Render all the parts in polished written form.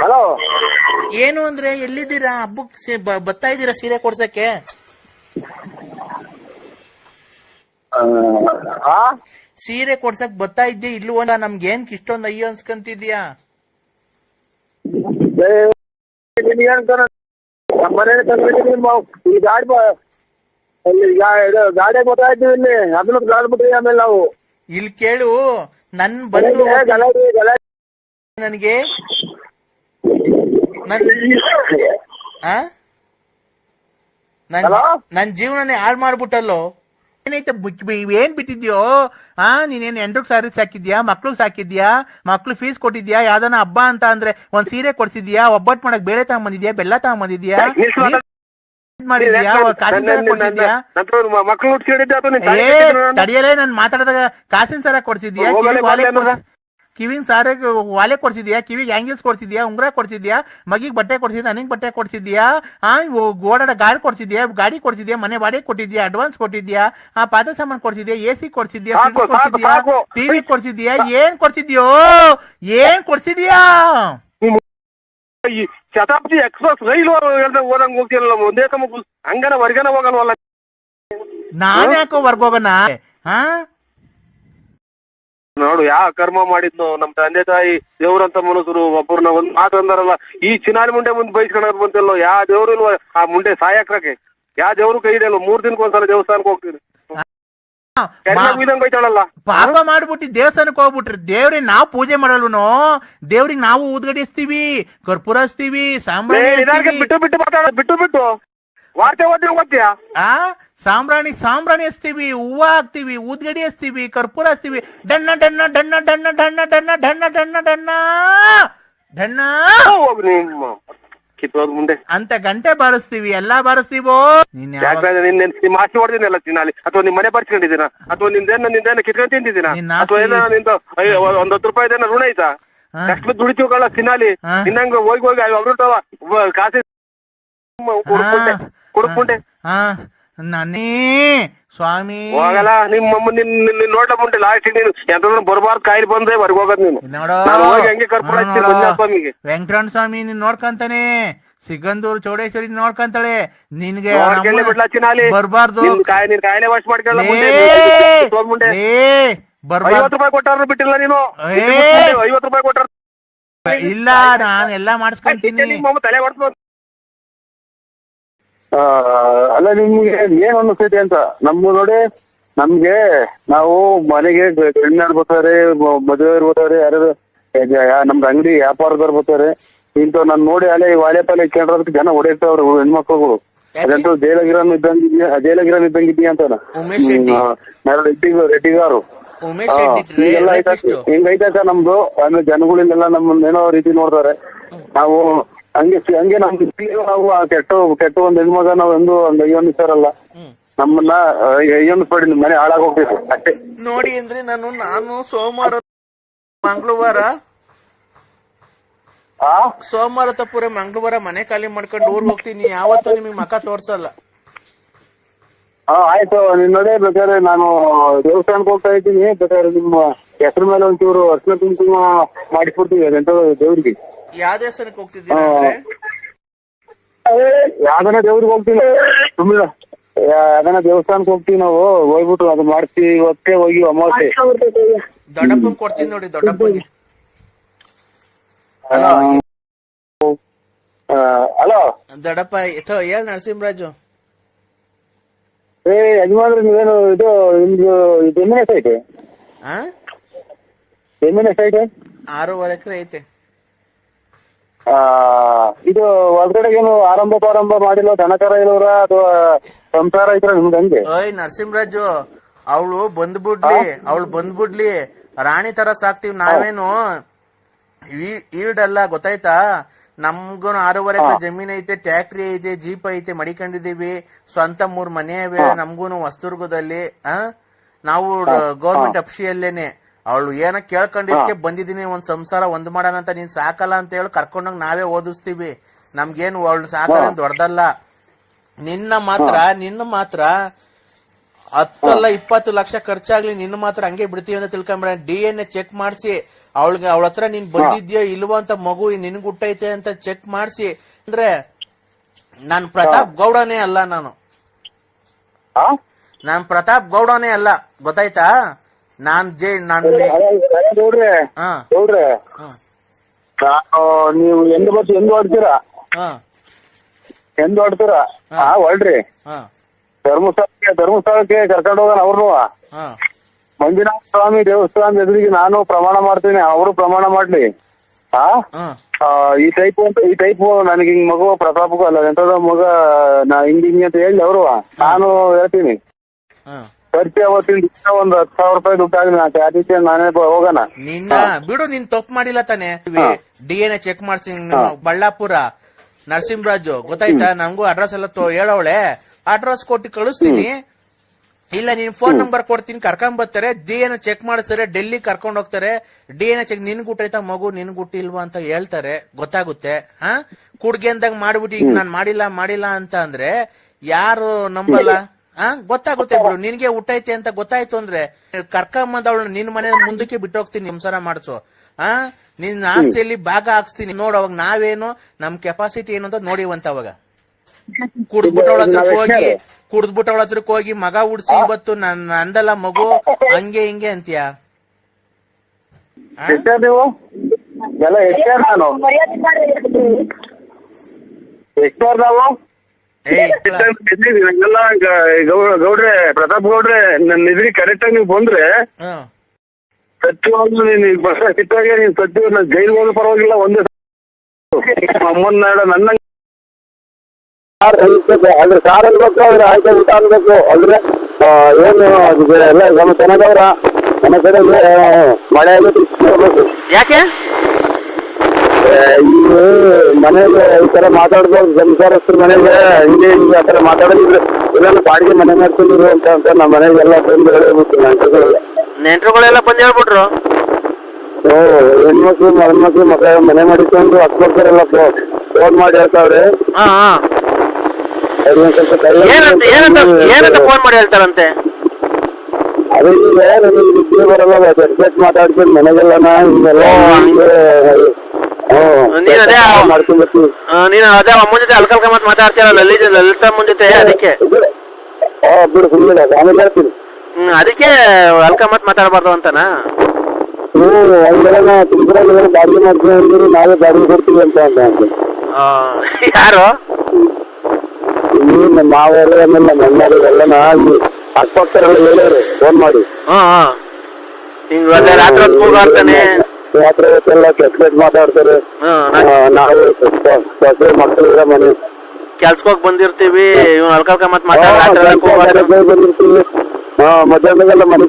Hello, ಏನು ಅಂದ್ರೆ ಎಲ್ಲಿದ್ದೀರಾ? ಹಬ್ಬಕ್ಕೆ ಬರ್ತಾ ಇದ್ದೀರಾ ಸೀರೆ ಕೊಡ್ಸಕ್ಕೆ? ಸೀರೆ ಕೊಡ್ಸಕ್ ಬರ್ತಾ ಇದ್ದೆ ಇಲ್ವಲ್ಲ? ನಮ್ಗೆ ಏನ್ ಇಷ್ಟೊಂದು ಅಯ್ಯೋ ಅನ್ಸ್ಕಂತಿದ್ಯಾ? ಈ ಗಾಡಿ ಗೊತ್ತಾಯ್ತು ಇಲ್ಲಿ, ಅದನ್ನ ಗಾಡ್ಬಿಟ್ರಿ ಆಮೇಲೆ ನಾವು ಇಲ್ಲಿ ಕೇಳು, ನನ್ ಬಂದು ನನಗೆ ನನ್ ಜೀವನನೇ ಹಾಳು ಮಾಡ್ಬಿಟ್ಟಲ್ಲೋ. ಏನೈತೆ ಏನ್ ಬಿಟ್ಟಿದ್ಯೋ? ನೀನೇನ್ ಎಂಟ್ರಿಗೆ ಸಾರಿ ಸಾಕಿದ್ಯಾ? ಮಕ್ಳು ಸಾಕಿದ್ಯಾ? ಮಕ್ಳು ಫೀಸ್ ಕೊಟ್ಟಿದ್ಯಾ? ಯಾವ್ದಾನ ಹಬ್ಬ ಅಂತ ಅಂದ್ರೆ ಒಂದ್ ಸೀರೆ ಕೊಡ್ಸಿದ್ಯಾ? ಒಬ್ಬಟ್ಟು ಮಾಡಕ್ ಬೇಳೆ ತಗೊಂಬಂದಿದ್ಯಾ? ಬೆಲ್ಲ ತಗೊಂಬಂದಿದ್ಯಾ? ಮಾಡಿದ್ಯಾ? ಕಾಸಿನ ಸರ ಕೊಡ್ಸಿದ್ಯಾ? ತಡಿಯಲೇ ನನ್ ಮಾತಾಡಿದಾಗ ಕಾಸಿನ ಸರ ಕೊಡ್ಸಿದ್ಯಾ? ಕಿವಿಗ್ ಸಾರ ವಾಲೆ ಕೊಡ್ಸಿದ್ಯಾ? ಕಿವಿಗೆ ಹ್ಯಾಂಗಿಲ್ಸ್ ಕೊಡ್ಸಿದ್ಯಾ? ಉಂಗ್ರ ಕೊಡ್ಸಿದ್ಯಾ? ಮಗಿಗ್ ಬಟ್ಟೆ ಕೊಡ್ಸಿದ್ಯಾ? ನನಗ್ ಬಟ್ಟೆ ಕೊಡ್ಸಿದ್ಯಾ? ಓಡಾಡ ಗಾಡಿ ಕೊಡ್ಸಿದ್ಯಾ? ಗಾಡಿ ಕೊಡ್ಸಿದ್ಯಾ? ಮನೆ ಬಾಡಿಗೆ ಕೊಟ್ಟಿದ್ಯಾ? ಅಡ್ವಾನ್ಸ್ ಕೊಟ್ಟಿದ್ಯಾ? ಪಾತ್ರೆ ಸಾಮಾನ್ ಕೊಡ್ಸಿದ್ಯಾ? AC ಕೊಡ್ಸಿದ್ಯಾ? ಟಿವಿ ಕೊಡ್ಸಿದ್ಯಾ? ಏನ್ ಕೊಡ್ಸಿದ್ಯೋ? ಏನ್ ಕೊಡ್ಸಿದ್ಯಾ? ಶತಾಬ್ದಿ ಎಕ್ಸ್ಪ್ರೆಸ್ ರೈಲು ಓದಂಗ್ ಹೋಗ್ತಿರಲ್ಲ, ಒಂದೇ ಸಮ ಹಂಗನ ವರ್ಗನ ಹೋಗಲ್ವಲ್ಲ? ನಾನ್ ಯಾಕೋ ವರ್ಗೋಗನ? ನೋಡು, ಯಾವ ಕರ್ಮ ಮಾಡಿದ್ನು ನಮ್ ತಂದೆ ತಾಯಿ ದೇವ್ರಂತ ಮನುಷ್ಯರು. ಒಬ್ಬರನ್ನ ಒಂದ್ ಮಾತು ಅಂದಾರಲ್ಲ, ಈ ಚಿನಾಲಿ ಮುಂಡೆ ಮುಂದೆ ಬೈಸ್ಕೊಳಕ್ ಬಂತಿಲ್ಲೋ. ಯಾವ ದೇವ್ರು ಇಲ್ವ ಆ ಮುಂಡೆ ಸಾಯಕ್ರಕ್ಕೆ? ಯಾವ ದೇವ್ರು ಕೈ ಇದೆಯಲ್ಲ? 3 ದಿನಕ್ಕೊಂದ್ಸಲ ದೇವಸ್ಥಾನಕ್ಕೆ ಹೋಗ್ತೀನಿ. ಬೈತಾಳಲ್ಲ, ಪಾಪ ಮಾಡ್ಬಿಟ್ಟು ದೇವಸ್ಥಾನಕ್ಕೆ ಹೋಗ್ಬಿಟ್ರಿ. ದೇವ್ರಿಗೆ ನಾವು ಪೂಜೆ ಮಾಡಲ್ವನೋ? ದೇವ್ರಿಗೆ ನಾವು ಊದ್ಗಡಿಸ್ತೀವಿ, ಕರ್ಪೂರ ಹಚ್ತೀವಿ, ಸಾಂಬ್ರಾಣಿ ಬಿಟ್ಟು ವಾರ್ತೆ ಓದ್ತೀಯ? ಸಾಂಬ್ರಾಣಿ ಹಚ್ತೀವಿ, ಹೂವ ಹಾಕ್ತಿವಿ, ಊದ್ಗಡಿ ಹಚ್ತೀವಿ, ಕರ್ಪೂರ ಹಚ್ತೀವಿ. ಡಣ್ಣ ಡಣ್ಣ ಡಣ್ಣ ಡಣ್ಣ ಡಣ್ಣ ಡಣ್ಣ ಡಣ್ಣ ಡಣ್ಣ ಡಣ್ಣ ಡಣ್ಣ ಮುಂದೆ ಅಂತ ಗಂಟೆ ಬಾರಿಸ್ತೀವಿ, ಎಲ್ಲಾ ಬಾರಿಸ್ತೀವೋ. ನಿಮ್ ಆಸ್ತಿ ಹೊಡೆದಿನಲ್ಲ ಚಿನಾಲಿ, ಅಥವಾ ನಿಮ್ ಮನೆ ಬರ್ಸ್ಕೊಂಡಿದ್ದೀನ, ಅಥವಾ ನಿಂದೇನ ಕಿತ್ಕೊಂಡ್ ತಿಂದಿದ್ದೀನ, ಅಥವಾ ಏನೋ ನಿಂದ ಒಂದ್ 10 ರೂಪಾಯಿ ಋಣ ಐತಾ? ಕಷ್ಟ ದುಡಿತೀವಿ ಕಳ್ಳ ಚಿನಾಲಿ. ಇನ್ನಂಗ ಹೋಗಿ ಅವ್ರತಾವ ಕಾಸೆ ಕುಡುಕ್ಬಿಟ್ಟೆ ನಾನೇ ಸ್ವಾಮಿ ಹೋಗಲ್ಲ. ನಿಮ್ಮಮ್ಮ ನಿನ್ ನೋಡ್ಲ ಮುಂಟೆ ಲಾಸ್ಟ್ ನೀನು ಎಂತ ಬರ್ಬಾರ್ದು ಕಾಯಿಲೆ ಬಂದ್ರೆ ಹೊರಗೋಗದ್ ನೀನು. ಹೋಗಿ ಹಂಗೆ ಕರ್ಪೂರ ಸ್ವಾಮಿಗೆ. ವೆಂಕಟರಮಣ ಸ್ವಾಮಿ ನೀನ್ ನೋಡ್ಕಂತಾನೆ, ಸಿಗಂದೂರು ಚೌಡೇಶ್ವರಿ ನೋಡ್ಕಂತಾಳೆ. ನಿನ್ಗೆ ಬಿಡ್ಲಾ ಚಿನಾಲಿ, ಬರ್ಬಾರ್ದು. ನಿನ್ ಕಾಯಿಲೆ ವಾಶ್ ಮಾಡ್ಕೊಳ್ಳ. 50 ರೂಪಾಯಿ ಕೊಟ್ಟಾರು ಬಿಟ್ಟಿಲ್ಲ ನೀನು. 50 ರೂಪಾಯಿ ಕೊಟ್ಟಾರ ಇಲ್ಲ, ನಾನ್ ಎಲ್ಲಾ ಮಾಡಿಸ್ಕೊಂತೀನಿ. ತಲೆ ಹೊಡ್ತು. ಅಲ್ಲ, ನಿಮ್ಗೆ ಏನ್ ಅನಿಸ್ತೈತಿ ಅಂತ ನಮ್ಗೆ ನೋಡಿ. ನಮ್ಗೆ ನಾವು ಮನೆಗೆ ಹೆಣ್ಣಾಡ್ ಬರ್ತಾರೆ, ಮದುವೆ ಬರ್ತಾರೆ, ಯಾರು ನಮ್ದು ಅಂಗಡಿ ವ್ಯಾಪಾರದವ್ರು ಬರ್ತಾರೆ. ಇಂತ ನಾನ್ ನೋಡಿ ಅಲ್ಲೇ ವಾಲೆ ಪಾಲೆ ಕೇಳೋದಕ್ಕೆ ಜನ ಹೊಡೆಯುತ್ತವ್ರು ಹೆಣ್ಮಕ್ಳುಗಳು. ಅದಂತೂ ಜೈಲಗಿರನ್ ಇದ್ದಂಗಿದ್ದೀಯ ಅಂತ ರೆಡ್ಡಿಗಾರು ಹಿಂಗೈತ ನಮ್ದು. ಆಮೇಲೆ ಜನಗಳಿಂದೆಲ್ಲ ನಮ್ಮನ್ನ ಏನೋ ರೀತಿ ನೋಡ್ತಾರೆ. ನಾವು ಹಂಗೆ ನಮ್ದು ನಾವು ಕೆಟ್ಟ ಒಂದ್ ಹೆಣ್ಮಗ ನಾವ್ ಒಂದ್ ಅಯ್ಯೋನಿಸ್ತಾರಲ್ಲ, ನಮ್ಮನ್ನ ಅಯ್ಯೋನಿಸ್ಬೇಡಿ, ಮನೆ ಹಾಳಾಗ್ ಹೋಗ್ಬೇಕು ಅಷ್ಟೇ. ನೋಡಿ ಅಂದ್ರೆ ನಾನು ಸೋಮವಾರ ತಪ್ಪುರೆ ಮಂಗಳವಾರ ಮನೆ ಖಾಲಿ ಮಾಡ್ಕೊಂಡು ಊರ್ ಹೋಗ್ತೀನಿ. ಯಾವತ್ತೂ ನಿಮಗ್ ಮಕ ತೋರ್ಸಲ್ಲ. ಆಯ್ತು, ನಿನ್ ನೋಡೇ ಬೇಕಾದ್ರೆ ನಾನು ದೇವಸ್ಥಾನಕ್ಕೆ ಹೋಗ್ತಾ ಇದ್ದೀನಿ. ಬೇಕಾದ್ರೆ ನಿಮ್ಮ ಹೆಸರು ಮೇಲೆ ಒಂಚೂರು ಅರ್ಶನ ಕುಂಕುಮ ಮಾಡಿಸ್ಬಿಡ್ತೀವಿ ಅದಂತ ದೇವ್ರಿಗೆ. ಯಾವ ದೇವಸ್ಥಾನಕ್ಕೆ ಹೋಗ್ತಿದ್ದೀರಾ? ಯಾವ್ದನ ದೇವ್ರಿಗೆ ಹೋಗ್ತೀನಿ, ಸುಮ್ಮನೆ ಯಾವ್ದನ ದೇವಸ್ಥಾನಕ್ಕೆ ಹೋಗ್ತೀವಿ ನಾವು. ಹೋಗ್ಬಿಟ್ಟು ಅದು ಮಾಡ್ತೀವಿ. ಇವತ್ತೇ ಹೋಗಿ ಅಮಾವಾಸ್ಯೆ ದೊಡ್ಡಪ್ಪನ್ ಕೊಡ್ತೀನಿ ನೋಡಿ, ದೊಡ್ಡಪ್ಪನಿಗೆ. ಹಲೋ ದೊಡ್ಡಪ್ಪ ಹೇಳ್ ನರಸಿಂಹರಾಜು. ಯಜಮಾನ್ರಿ, ನೀವೇನು ಇದು ನಿಮ್ದು ಜಮೀನ್ ಎಷ್ಟೈತೆ? ಜಮೀನ್ ಎಷ್ಟೈತೆ? 6.5 ಎಕರೆ ಐತೆ. ಇದು ಹೊರಗಡೆಗೇನು ಆರಂಭ ಮಾಡಿಲ್ಲ? ದನಕರ ಇರೋರ ಅಥವಾ ಸಂಸಾರ ಐತ್ರ ನಿಮ್ದು? ಹಂಗೆ ನರಸಿಂಹರಾಜು, ಅವಳು ಬಂದ್ಬಿಡ್ಲಿ, ರಾಣಿ ತರ ಸಾಕ್ತಿವಿ. ನಾವೇನು ಈಡಲ್ಲ, ಗೊತ್ತಾಯ್ತಾ? ನಮ್ಗೂ 6.5 ಎಕರೆ ಜಮೀನ್ ಐತೆ, ಟ್ಯಾಕ್ಟ್ರಿ ಐತೆ, ಜೀಪ್ ಐತೆ, ಮಡಿಕೊಂಡಿದೀವಿ. ಸ್ವಂತ 3 ಮನೆ ಇವೆ ನಮ್ಗೂನು ಹೊಸದುರ್ಗದಲ್ಲಿ. ನಾವು ಗೌರ್ಮೆಂಟ್ ಅಫ್ಸಿಯಲ್ಲೇನೆ. ಅವಳು ಏನ ಕೇಳ್ಕೊಂಡಿದ್ಕೆ ಬಂದಿದೀನಿ, ಒಂದ್ ಸಂಸಾರ ಒಂದ್ ಮಾಡೋಣ ಅಂತ. ನೀನ್ ಸಾಕಲ್ಲ ಅಂತ ಹೇಳಿ ಕರ್ಕೊಂಡೋಗ್ ನಾವೇ ಓದಿಸ್ತೀವಿ. ನಮ್ಗೇನು ಅವಳು ಸಾಕಲ್ಲ ದೊಡ್ಡದಲ್ಲ. ನಿನ್ನ ಮಾತ್ರ 10 ಅಲ್ಲ 20 ಲಕ್ಷ ಖರ್ಚಾಗ್ಲಿ, ನಿನ್ನ ಮಾತ್ರ ಹಂಗೆ ಬಿಡ್ತೀವಿ ಅಂತ ತಿಳ್ಕೊಂಬೇಡ. DNA ಚೆಕ್ ಮಾಡಿಸಿ ಅವಳ ಹತ್ರ ನೀನ್ ಬಂದಿದ್ಯೋ ಇಲ್ವೋ ಅಂತ ಮಗು ನಿನ್ಗ್ ಹುಟ್ಟೈತೆ ಅಂತ ಚೆಕ್ ಮಾಡ್ಸಿ ಅಂದ್ರೆ ನಾನ್ ಪ್ರತಾಪ್ ಗೌಡನೇ ಅಲ್ಲ ನಾನ್ ಪ್ರತಾಪ್ ಗೌಡನೇ ಅಲ್ಲ ಗೊತ್ತಾಯ್ತಾ ನೀವು ಎಂದು ಹೊಡ್ತೀರಾ ಹೊಳ್ರಿ ಧರ್ಮಸ್ಥಳಕ್ಕೆ ಕರ್ಕೊಂಡು ಹೋಗೋಣ ಅವ್ರನ್ನು ಮಂಜುನಾಥ ಸ್ವಾಮಿ ದೇವಸ್ಥಾನದ ಎದುರಿಗೆ ನಾನು ಪ್ರಮಾಣ ಮಾಡ್ತೀನಿ, ಅವರು ಪ್ರಮಾಣ ಮಾಡ್ಲಿ. ಈ ಟೈಪ್ ನನಗೆ ಹಿಂಗ್ ಮಗು ಪ್ರತಾಪಕ್ಕೂ ಅಲ್ಲ ಎಂತದ ಮಗ ಹಿಂಗ್ ಅಂತ ಹೇಳಿ ಅವರು ನಾನು ಹೇಳ್ತೀನಿ. ಖರ್ಚು ಅವತ್ತಿನ ಒಂದ್ 10,000 ರೂಪಾಯಿ ದುಡ್ಡಾಗಲಿ ನಾ ಆದಿತ್ಯ ನಾನೇ ಹೋಗೋಣ. ನಿನ್ನ ಬಿಡು, ನೀನ್ ತಪ್ಪು ಮಾಡಿಲ್ಲ ತಾನೆ. DNA ಚೆಕ್ ಮಾಡ್ಸಿ ಬಳ್ಳಾಪುರ ನರಸಿಂಹರಾಜು ಗೊತ್ತಾಯ್ತಾ? ನಂಗೂ ಅಡ್ರೆಸ್ ಎಲ್ಲ ಹೇಳವಳೆ, ಅಡ್ರೆಸ್ ಕೊಟ್ಟು ಕಳಿಸ್ತೀನಿ. ಇಲ್ಲ ನೀನ್ ಫೋನ್ ನಂಬರ್ ಕೊಡ್ತೀನಿ, ಕರ್ಕೊಂಡ್ ಬರ್ತಾರೆ, DNA ಚೆಕ್ ಮಾಡಿಸ್ತಾರೆ, ಡೆಲ್ಲಿ ಕರ್ಕೊಂಡ್ ಹೋಗ್ತಾರೆ. DNA ಚೆಕ್ ನಿನ್ ಗುಟ್ಟೈತಾ ಮಗು ನಿನ್ ಗುಟ್ಟಿಲ್ವಾ ಅಂತ ಹೇಳ್ತಾರೆ, ಗೊತ್ತಾಗುತ್ತೆ. ಕುಡ್ಗೆ ಅಂದಾಗ ಮಾಡ್ಬಿಟ್ಟು ಈಗ ನಾನ್ ಮಾಡಿಲ್ಲ ಅಂತ ಅಂದ್ರೆ ಯಾರು ನಂಬಲ್ಲ. ಗೊತ್ತಾಗುತ್ತೆ ಬಿಡು, ನಿನ್ಗೆ ಹುಟ್ಟೈತೆ ಅಂತ ಗೊತ್ತಾಯ್ತು ಅಂದ್ರೆ ಕರ್ಕೊಂಬಂದವಳು ನಿನ್ ಮನೆ ಮುಂದಕ್ಕೆ ಬಿಟ್ಟು ಹೋಗ್ತೀನಿ, ಸಂಸಾರ ಮಾಡಿಸು. ನಿನ್ ಆಸ್ತಿಯಲ್ಲಿ ಭಾಗ ಹಾಕ್ಸ್ತೀನಿ ನೋಡು. ಅವಾಗ ನಾವೇನು ನಮ್ ಕೆಪಾಸಿಟಿ ಏನು ಅಂತ ನೋಡಿವಂತ. ಅವಾಗ ಕುಡ್ದ್ಬಿಟ್ಟವಳ ಹತ್ರಕ್ ಹೋಗಿ ಮಗ ಉಡ್ಸಿ ಇವತ್ತು ನನ್ನ ಅಂದಲ್ಲ ಮಗು ಹಂಗೆ ಹಿಂಗೆ ಅಂತೀಯ. ಗೌಡ್ರೆ ಪ್ರತಾಪ್ ಗೌಡ್ರೆ ನನ್ನ ಎದುರಿಗೆ ಕರೆಕ್ಟ್ ಆಗಿ ನೀವು ಬಂದ್ರೆ ಸತ್ಯವಾಗ್ಲೂ ನೀನ್ ಬಸ್ ಸಿಟ್ಟಾಗೆ ನೀನ್ ಸತ್ಯ ನನ್ ಜೈಲ್ ಹೋದ್ರು ಪರವಾಗಿಲ್ಲ. ಒಂದೇ ಅಮ್ಮನ ನನ್ನ ಅದ್ರ ಸಾರ್ ಅನ್ಬೇಕು, ಅದ್ರ ಆಯ್ಕೆ ಊಟ ಅನ್ಬೇಕು. ಅಂದ್ರೆ ಏನು ಎಲ್ಲ ನಮ್ಮ ಚೆನ್ನಾಗವ್ರ ನಮ್ಮ ಕಡೆ ಮಳೆ ಆಗಬೇಕು. ಯಾಕೆ ಈಗ ಮನೆಗೆ ಈ ತರ ಮಾತಾಡ್ಬೋದು, ಸಂಸಾರಸ್ಥರ ಮನೆಗೆ ಹಿಂಗೆ ಹಿಂಗೆ ಆ ತರ ಮಾತಾಡೋದಿದ್ರೆ ಇದೆಲ್ಲ ಬಾಡಿಗೆ ಮನೆ ಮಾಡ್ಕೊಂಡಿರು ಅಂತ ನಮ್ಮ ಮನೆಗೆಲ್ಲ ಬಂದು ಹೇಳ್ಬೇಕು. ನೆಂಟ್ರುಗಳೆಲ್ಲ ಬಂದು ಹೇಳ್ಬಿಟ್ರು. ಹೆಣ್ಮಕ್ಳು ಮಣ್ಮಕ್ಳು ಮನೆ ಮಾಡಿಕೊಂಡು ಹತ್ಕೊಡ್ತಾರಲ್ಲ ಫೋನ್ ಮಾಡಿ ಹೇಳ್ತಾವ್ರೆ. ಫೋನ್ ಮಾಡಿ ಹೇಳ್ತಾರಂತೆ. ಅದೇ ನಿದ್ದೆ ಬರಲ್ಲ, ರೆಸ್ಪೆಕ್ಟ್ ಮಾತಾಡ್ಕೊಂಡು ಮನೆಗೆಲ್ಲ ಹಿಂಗೆಲ್ಲ ಮಾಡ್ಕೊಂಡ್ಬರ್ತೀವಿ. ನೀನು ಅದೇ ಅಮ್ಮನ ಜೊತೆ ಅಲ್ಕಲ್ಕ ಮಾತು ಮಾತಾಡ್ತೀರ ಲಲಿತಾ ಅಮ್ಮನ ಜೊತೆ, ಅದಕ್ಕೆ ಬಿಡು ಸುಮ್ಮನೆ ಆಮೇಲೆ ಹೇಳ್ತೀನಿ. ಅದಕ್ಕೆ ಅಲ್ಕ ಮಾತು ಮಾತಾಡಬಾರ್ದು ಅಂತನಾ? ಒಂದೆಲ್ಲ ತುಮಕೂರಲ್ಲಿ ಬಾಡಿಗೆ ಮಾಡ್ತೀವಿ ಅಂದ್ರೆ ನಾವೇ ಬಾಡಿಗೆ ಕೊಡ್ತೀವಿ ಅಂತ ಯಾರು ನಮ್ಮ ಮಾವರು ಆಮೇಲೆ ನಮ್ಮ ಅಣ್ಣರು ಎಲ್ಲ ಅಕ್ಕಪಕ್ಕರೆಲ್ಲ ಹೇಳೋರು ಫೋನ್ ಮಾಡಿ. ರಾತ್ರಿ ಹೊತ್ತೆಲ್ಲ ಕೆಟ್ಟ ಮಾತಾಡ್ತಾರೆ. ನಾವು ಮಕ್ಕಳಿಗೆ ಮನೆ ಕೆಲ್ಸಕ್ಕೆ ಬಂದಿರ್ತೀವಿ, ಅಲ್ಕಲ್ಕ ಮಾತು ಬಂದಿರ್ತೀವಿ. ಮಧ್ಯಾಹ್ನದೆಲ್ಲ ಮನೆ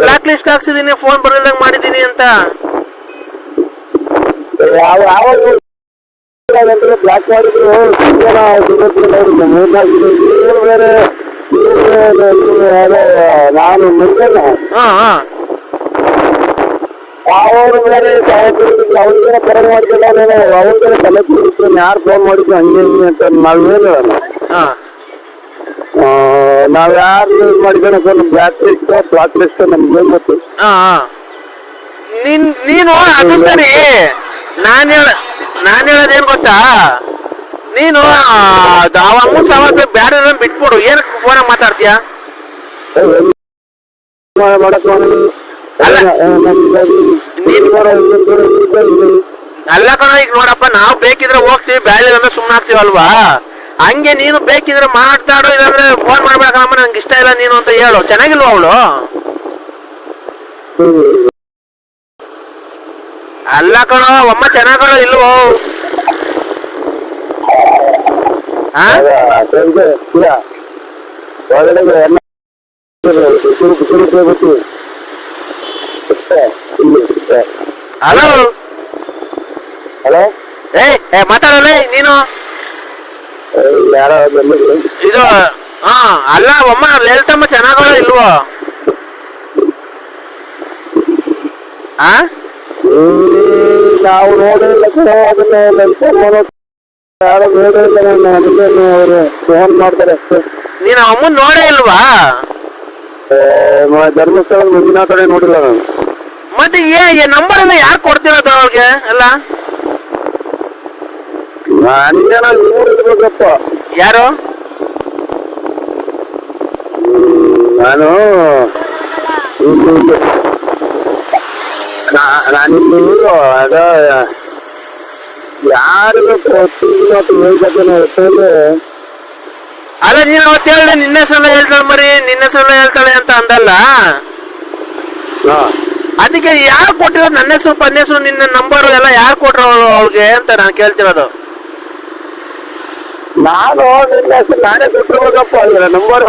ಬ್ಲಾಕ್ ಲಿಸ್ಟ್ ಹಾಕ್ಸಿದೀನಿ, ಫೋನ್ ಬರಲ್ದಂಗ್ ಮಾಡಿದೀನಿ ಅಂತ. ಬ್ಲಾಕ್ ಮಾಡಿದ್ರು ಬೇರೆ ನಾನು ಮುಂಚೆನೆ ಅವರು ಬೇರೆ ಅವ್ರಿಗೆಲ್ಲ ಕರೆ ಮಾಡ್ಕೊಂಡು ಅವ್ರಿಗೆಲ್ಲ ತಲೆ ಕೂಡಿಸ್ತೀನಿ, ಯಾರು ಫೋನ್ ಮಾಡಿದ್ರು ಹಂಗೆ ಹಿಂಗೆ ಅಂತ ನಾವ್ ಹೇಳೋಣ. ನಾವ್ ಯಾರು ಯೂಸ್ ಮಾಡಿದ್ರೆ ಬ್ಲಾಕ್ ಲಿಸ್ಟ್ ನಮ್ಗೆ ಗೊತ್ತು. ನೀನು ಅದು ಸರಿ, ನಾನ್ ಹೇಳೋದೇನ್ ಗೊತ್ತಾ, ನೀನು ಅಮ್ಮನ ಸವಾಸ ಬ್ಯಾಡ ಬಿಟ್ಬಿಡು, ಏನ್ ಫೋನ್ ಮಾತಾಡ್ತೀಯ? ಅಲ್ಲ ಕಣ, ಈಗ ನೋಡಪ್ಪ ನಾವು ಬೇಕಿದ್ರೆ ಹೋಗ್ತೀವಿ, ಬ್ಯಾಡ ಅಂದ್ರೆ ಸುಮ್ಮನೆ ಆಗ್ತೀವಲ್ವಾ? ಹಂಗೆ ನೀನು ಬೇಕಿದ್ರೆ ಮಾತಾಡೋ, ಇಲ್ಲಾಂದ್ರೆ ಫೋನ್ ಮಾಡ್ಬೇಕಮ್ಮ ನಂಗೆ ಇಷ್ಟ ಇಲ್ಲ ನೀನು ಅಂತ ಹೇಳು. ಚೆನ್ನಾಗಿಲ್ವ ಅವಳು? ಅಲ್ಲ ಕಣೋ, ಅಮ್ಮ ಚೆನ್ನಾಗೋ ಇಲ್ವೋ? ಹಲೋ ಹಲೋ, ಮಾತಾಡಲ್ಲ ನೀನು? ಇದು ಅಲ್ಲ ಅಮ್ಮ ಲಲಿತಮ್ಮ ಚೆನ್ನಾಗೋ ಇಲ್ವೋ? ನಾವು ನೋಡಿಲ್ಲ ಫೋನ್ ಮಾಡ್ತಾರೆ ಅಷ್ಟೇ. ನೀನ್ ಅಮ್ಮನ್ ನೋಡೇ ಇಲ್ವಾ? ಧರ್ಮಸ್ಥಳ ಮಂಜುನಾಥ ಕಡೆ ನೋಡಿಲ್ಲ ನಾನು. ಮತ್ತೆ ನಂಬರ್ ಎಲ್ಲ ಯಾರು ಕೊಡ್ತಿರೋದು ಅವ್ರಿಗೆ ಎಲ್ಲ? ನನಗೇನ ನೋಡಿರ್ಬೇಕಪ್ಪ. ಯಾರು? ನಾನು ನಾನಿದ್ದು ಅದ ಯಾರಿಗೂ ಅಲ್ಲ ನೀನ್ ಅವತ್ತು ಹೇಳ್ದೆ ನಿನ್ನ ಹೆಸರೆಲ್ಲ ಹೇಳ್ತಾಳೆ ಮರಿ, ನಿನ್ನ ಹೆಸರೆಲ್ಲ ಹೇಳ್ತಾಳೆ ಅಂತ ಅಂದಲ್ಲ, ಅದಕ್ಕೆ ಯಾರು ಕೊಟ್ಟಿರೋದು? ನನ್ನ ಹೆಸರು ಪನ್ನ ಹೆಸರು ನಿನ್ನ ನಂಬರ್ ಎಲ್ಲ ಯಾರು ಕೊಟ್ರು ಅವ್ರಿಗೆ ಅಂತ ನಾನು ಕೇಳ್ತಿರೋದು. ನಾನು ನಿನ್ನ ಹೆಸರು ನಾನೇ ಕೊಟ್ಟಿರ್ಬೇಕಪ್ಪ. ನಂಬರ್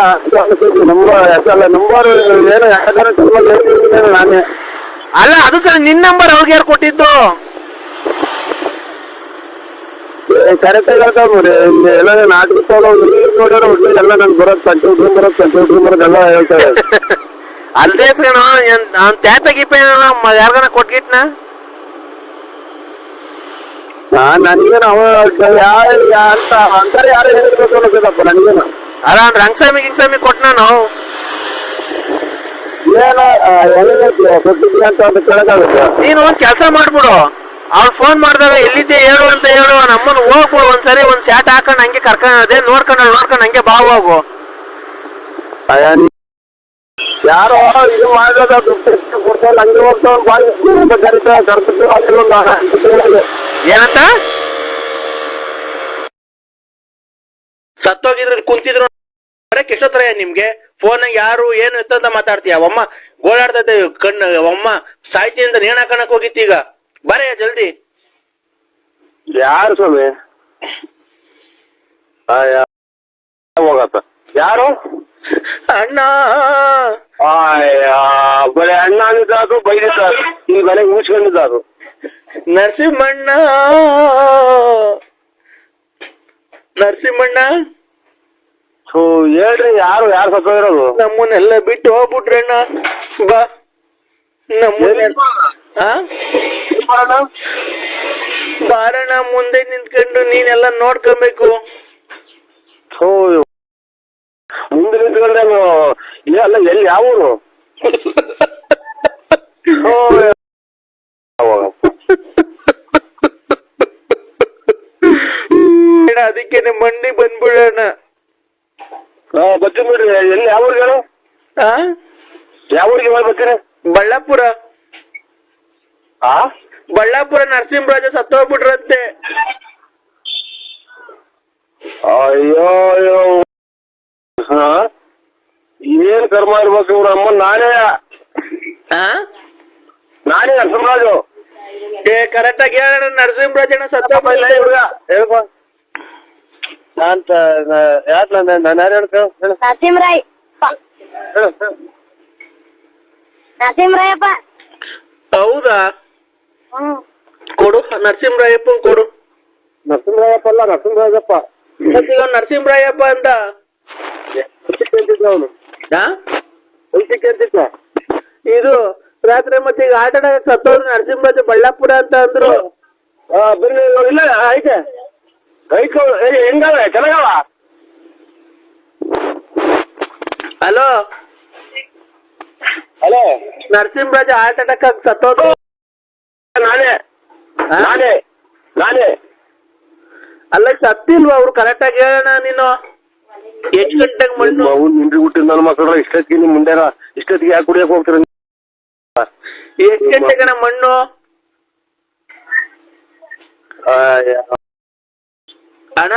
ಹೆಸರಲ್ಲ, ನಂಬರ್ ಏನೋ ಯಾಕಂದ್ರೆ ನಾನೇ. ಅಲ್ಲ ಅದು ಸರಿ, ನಿನ್ನ ನಂಬರ್ ಅವ್ರಿಗೆ ಯಾರು ಕೊಟ್ಟಿದ್ದು? ಕರೆಕ್ಟ್ ಆಗಿ ಹೇಳ್ತಾವ್ರಿ ಎಲ್ಲ ನಾಟಕ ನೋಡ್ಯಾರ ಒಟ್ಟು ಎಲ್ಲ ನನ್ ಬರೋದ್ ಕಂಪ್ಯೂಟರ್ ಬರೋದ್ ಎಲ್ಲ ಹೇಳ್ತಾರೆ. ಅಲ್ದೇ ಸರ್ ಅವ್ನ್ ತ್ಯಾತ ಗೀಪ ಯಾರ್ಗಾನ ಕೊಟ್ಗಿಟ್ನ? ನನಗೇನು ಅವ ಅಂತ ಅಂತಾರೆ ಯಾರು ಹೇಳಿರ್ಬೇಕು ಅನ್ನೋದಪ್ಪ ನನಗೇನು. ಅಲ್ಲ ಅವ್ನ್ ರಂಗಸ್ವಾಮಿ ಗಿಂಗಸ್ವಾಮಿ ಕೊಟ್ನ ನಾವು ಏನೋ ಕೊಟ್ಟಿದ್ವಿ ಅಂತ ಅದು ಕೇಳಕ್ಕಾಗುತ್ತೆ. ನೀನು ಒಂದ್ ಕೆಲಸ ಮಾಡ್ಬಿಡು, ಅವ್ರು ಫೋನ್ ಮಾಡಿದಾಗ ಎಲ್ಲಿದ್ದೆ ಹೇಳು ಅಂತ ಹೇಳು, ನಮ್ಮನ್ನ ಹೋಗ್ಬಿಡು ಒಂದ್ಸರಿ, ಒಂದ್ ಶಾಟ್ ಹಾಕೊಂಡ್ ಹಂಗೆ ಕರ್ಕೊಂಡೆ ನೋಡ್ಕೊಂಡು ಹಂಗೆ ಬಾ ಹೋಗು. ಯಾರೋ ಇದು ಮಾಡಿದ ಕೊಡ್ತಾರೆ ಹಂಗೆ ಏನಂತ ಸತ್ತೋಗಿದ್ರು ಕುಂತಿದ್ರು ಎಷ್ಟೊತ್ತರ ನಿಮ್ಗೆ ಫೋನ್ ಯಾರು ಏನು ಎತ್ತಂತ ಮಾತಾಡ್ತೀಯ? ಅಮ್ಮ ಗೋಳಾಡ್ತೈತೆ ಕಣ್ಣು, ಅಮ್ಮ ಸಾಯ್ತಿಯಿಂದ ನೇಣ ಹಾಕಣಕ್ ಹೋಗಿತ್ತು, ಈಗ ಬರೇ ಜಲ್ದಿ. ಯಾರು ಸ್ವಾಮಿ ಹೋಗತ್ತ? ಯಾರು ಅಣ್ಣ? ಬರೀ ಅಣ್ಣ ಅಂದಿದ್ದಾದ್ರು ಬೈದಿದ್ದಾದ್ರು, ಈ ಮನೆಗೆ ಮುಚ್ಕೊಂಡಿದ್ದಾದ್ರು. ನರಸಿಂಹಣ್ಣ ಹೇಳ್ರಿ, ಯಾರು ಸತ್ತೋಗಿರೋದು? ನಮ್ಮನ್ನೆಲ್ಲ ಬಿಟ್ಟು ಹೋಗ್ಬಿಟ್ರಣ್ಣ. ಬಾ ಬಾರಣ್ಣ, ಮುಂದೆ ನಿಂತ್ಕೊಂಡು ನೀನೆಲ್ಲ ನೋಡ್ಕೊಬೇಕು. ಮುಂದೆ ನಿಂತ್ಕೊಂಡ್ರೆ ಅಲ್ಲ, ಎಲ್ಲಿ ಯಾವ ಊರು? ಅದಕ್ಕೇನೆ ಮಂಡಿ ಬಂದ್ಬಿಡೋಣ. ಬರ್ತೀನಿ ಬಿಡ್ರಿ. ಎಲ್ಲಿ ಯಾವ ಊರಿಗೆ ಹೇಳು? ಯಾವ ಊರಿಗೆ ಬರ್ತೀರಿ? ಬಳ್ಳಾಪುರ. ಬಳ್ಳಾಪುರ ನರಸಿಂಹರಾಜ ಸತ್ತೋಗ್ಬಿಟ್ರಂತೆ. ಅಯ್ಯೋ ಏನ್ ಕರ್ಮ ಇರ್ಬೇಕು ಇವ್ರ ಅಮ್ಮ. ನಾನೇ ನರಸಿಂಹರಾಜು. ಕರೆಕ್ಟ್ ಆಗಿ ಹೇಳ, ನರಸಿಂಹರಾಜಣ್ಣ ಸತ್ತೋಗ್ಬಿಲ್ಲ. ಹೇಳ್ಕೊ ನಾನು ಯಾರು ಹೇಳ್ತೇವೆ? ನರಸಿಂಹರಾಯಪ್ಪ. ಹೌದಾ? ಕೊಡು ನರಸಿಂಹರಾಯಪ್ಪ ಕೊಡು. ನರಸಿಂಹರಾಯಪ್ಪ ಅಲ್ಲ, ನರಸಿಂಹರಾಜಪ್ಪ. ನರಸಿಂಹರಾಯಪ್ಪ ಅಂತ ಅವನು ಅಂತಿದ್ದ. ಇದು ರಾತ್ರಿ ಮತ್ತೆ ಈಗ ಆಟ ಆಡಕ್ ಸತ್ತೋರು ನರಸಿಂಹರಾಜ ಬಳ್ಳಾಪುರ ಅಂತ ಅಂದ್ರು. ಬನ್ನಿ, ಇಲ್ಲ ಐತೆ ಹೆಂಗವ ಚೆನ್ನಾಗವ. ಹಲೋ ಹಲೋ, ನರಸಿಂಹರಾಜ ಆಟ ಆಡಕ್ ಸತ್ತೋದು ನಾನೇ. ಅಲ್ಲ ಸತ್ತಿಲ್ವಾ ಅವ್ರು? ಕರೆಕ್ಟ್ ಆಗಿ ಹೇಳೋಣ. ನೀನು ಎಷ್ಟು ಗಂಟೆಗೆ ಮಣ್ಣು ನಿಂದ್ರಿ ಹುಟ್ಟಿದ ನನ್ನ ಮಕ್ಕಳು ಇಷ್ಟೊತ್ತಿಗೆ ನಿಮ್ ಮುಂದೆ ಇಷ್ಟೊತ್ತಿಗೆ ಯಾಕೆ ಕುಡಿಯಕ್ ಹೋಗ್ತೀರ? ಎಷ್ಟು ಗಂಟೆಗಣ ಮಣ್ಣು? ಅಣ್ಣ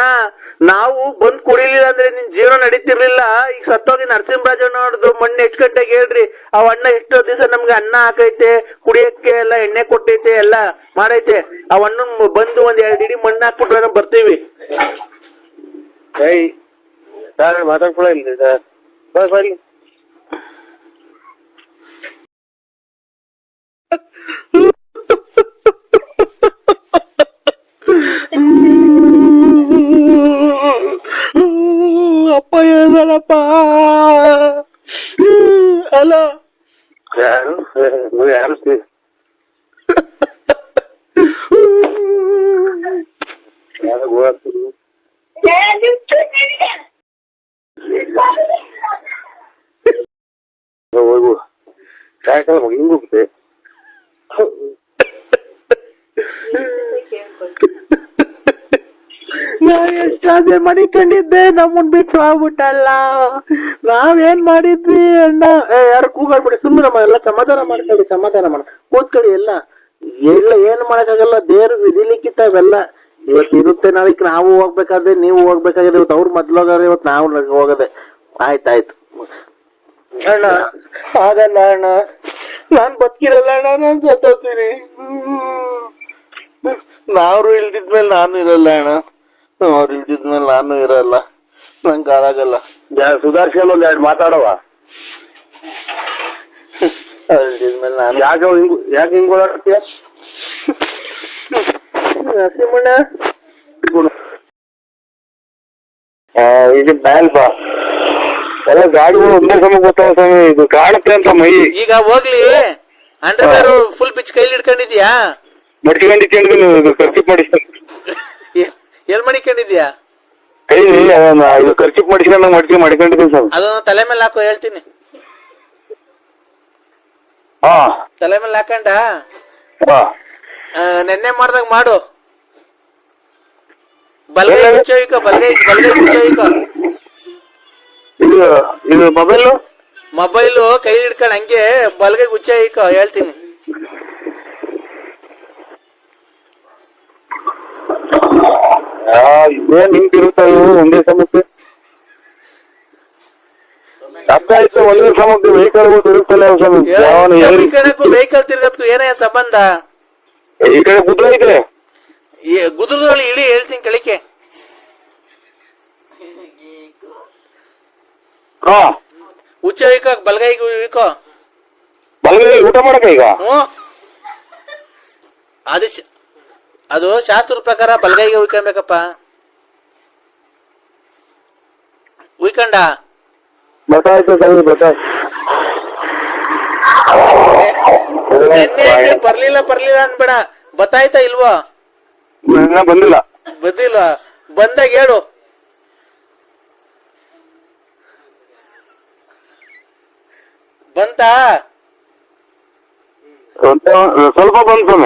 ನಾವು ಬಂದ್ ಕುಡಿಲಿಲ್ಲ ಅಂದ್ರೆ ನಿನ್ ಜೀವನ ನಡೀತಿರ್ಲಿಲ್ಲ. ಈಗ ಸತ್ತೋಗಿ ನರಸಿಂಹರಾಜಣ್ಣ ನೋಡಿದ್ರು ಮಣ್ಣು ಎಷ್ಟು ಗಂಟೆಗೆ ಹೇಳ್ರಿ. ಅವ್ ಅಣ್ಣ ಎಷ್ಟೋ ದಿವಸ ನಮ್ಗೆ ಅನ್ನ ಹಾಕೈತೆ, ಕುಡಿಯಕ್ಕೆ ಎಲ್ಲ ಎಣ್ಣೆ ಕೊಟ್ಟೈತೆ, ಎಲ್ಲ ಮಾಡೈತೆ. ಅವ್ ಅಣ್ಣ ಬಂದು ಒಂದ್ 2 ಇಡಿ ಮಣ್ಣು ಹಾಕ್ಬಿಟ್ರೆ ಬರ್ತೀವಿ. ಮಾತಾಡ್ಕೊಳ ಇಲ್ಲ ಸರ್. ಅಪ್ಪ ಹೇಳ್ದಲ್ಲಪ್ಪ. ಅಲ್ಲ ಯಾರು ಸಾಯಂಕಾಲ ಹಿಂಗ್ ಹೋಗುತ್ತೆ. ನಾ ಎಷ್ಟಾದ್ರೆ ಮಡಿಕೊಂಡಿದ್ದೆ, ನಮ್ಮನ್ ಬಿಟ್ಟು ಆಗ್ಬಿಟ್ಟಲ್ಲ. ನಾವೇನ್ ಮಾಡಿದ್ವಿ ಅಣ್ಣ? ಯಾರು ಕೂಗಾಡ್ಬಿಡಿ, ಸುಮ್ಮನೆ ಎಲ್ಲ ಸಮಾಧಾನ ಮಾಡ್ಕೊಳ್ಳಿ, ಸಮಾಧಾನ ಮಾಡ ಕೂತ್ಕೊಳ್ಳಿ. ಎಲ್ಲ ಏನ್ ಮಾಡಕ್ಕಾಗಲ್ಲ, ದೇವ್ರು ವಿಧಿಲಿಕ್ಕಿತ್ತ ಅವೆಲ್ಲ. ಇವತ್ತು ಇರುತ್ತೆ, ನಾಳೆ ನಾವು ಹೋಗ್ಬೇಕಾದ್ರೆ ನೀವು ಹೋಗ್ಬೇಕಾದ್ರೆ, ಇವತ್ತು ಅವ್ರು ಮೊದ್ಲೋಗಾರೆ, ಇವತ್ತು ನಾವು ಹೋಗದೆ. ಆಯ್ತಾಯ್ತು ಅಣ್ಣ, ಆಗಲ್ಲ ಅಣ್ಣ, ನಾನ್ ಬದುಕಿರಲ್ಲ ಅಣ್ಣ, ನಾನ್ ಸತ್ತೋಗ್ತೀನಿ. ನಾವ್ರು ಇಲ್ದಿದ್ಮೇಲೆ ನಾನು ಇರಲ್ಲ ಅಣ್ಣ, ಅವ್ರು ಇಲ್ದಿದ್ಮೇಲೆ ನಾನು ಇರಲ್ಲ, ನಂಗೆ ಆರಾಗಲ್ಲ. ಸುಧಾರಿಸ್ಕೊಂಡು ಒಂದ್ ಎರಡು ಮಾತಾಡವ. ಅವ್ರು ಇಲ್ದಿದ್ಮೇಲೆ ನಾನು ಯಾಕೆ ಹಿಂಗ್ ಓಡಾಡ್ತೀಯ? ನರಸಿಂಹಣ್ಣ, ಇದು ಬ್ಯಾಲ್ ಬಾ, ಎಲ್ಲ ಗಾಡಿಗಳು ಒಂದೇ ಸಮ ಗೊತ್ತಾವ ಸ್ವಾಮಿ. ಇದು ಕಾಣುತ್ತೆ ಅಂತ ಮೈ ಈಗ ಹೋಗ್ಲಿ, ಅಂಡರ್ವೇರ್ ಫುಲ್ ಪಿಚ್ ಕೈಲಿ ಹಿಡ್ಕೊಂಡಿದ್ಯಾ? ಮಡ್ಕೊಂಡಿದ್ದು ಖರ್ಚಿಪ್ ಮಾಡಿಸ್ತಾನೆ ಎಲ್ ಮಡಿಕೊಂಡಿದ್ಯಾ? ಕೈ ಇದು ಖರ್ಚಿಪ್ ಮಾಡಿಸ್ಕೊಂಡು ಮಾಡ್ಕೊಂಡಿದ್ದೀನಿ ಸರ್. ಅದನ್ನ ತಲೆ ಮೇಲೆ ಹಾಕೋ, ಹೇಳ್ತೀನಿ. ಹಾ ತಲೆ ಮೇಲೆ ಹಾಕೊಂಡ ಹಾ ನೆನ್ನೆ ಮಾಡ್ದಾಗ ಮಾಡು. ಬಲ್ಗೈ ಮುಚ್ಚೋಯ್ಕ, ಬಲ್ಗೈ ಮುಚ್ಚೋಯ್ಕ. ಇದು ಮೊಬೈಲು ಕೈ ಹಿಡ್ಕೊಂಡು ಹಂಗೆ ಬಲ್ಗೈ ಗುಚ್ಚೋಯ್ಕ, ಹೇಳ್ತೀನಿ. ಇದೇನ್ ಹಿಂಗಿರುತ್ತಾ ಇವು ಒಂದೇ ಸಮಸ್ಯೆ? ಅರ್ಥ ಆಯ್ತು, ಒಂದೇ ಸಮಸ್ಯೆ ವೆಹಿಕಲ್ ತಿರುಗ್ತಲ್ಲ. ವೆಹಿಕಲ್ ತಿರ್ಗದ್ಕು ಏನೇ ಸಂಬಂಧ? ಈ ಕಡೆ ಗುದ್ರ ಐತೆ, ಗುದ್ರದಲ್ಲಿ ಇಳಿ, ಹೇಳ್ತೀನಿ ಕೆಳಕ್ಕೆ. ಹಾ ಉಚ್ಚ ಇಕ, ಬಲ್ಗೈಗೂ ಇಕೋ. ಬಲ್ಗೈ ಊಟ ಮಾಡಕ ಈಗ? ಅದು ಶಾಸ್ತ್ರದ ಪ್ರಕಾರ ಬಲ್ಗೈಗೆ ಉಯ್ಕೊಬೇಕಪ್ಪ. ಉಯ್ಕಂಡ ಗೊತ್ತಾಯ್ತು ಗೊತ್ತಾಯ್ತು. ನೆನ್ನೆ ಬರ್ಲಿಲ್ಲ ಅನ್ಬೇಡ, ಬತ್ತಾಯ್ತಾ ಇಲ್ವಾ? ಬಂದಿಲ್ಲ. ಬಂದಾಗ ಹೇಳು. ಬಂತಾ? ಸ್ವಲ್ಪ ಬಂತು.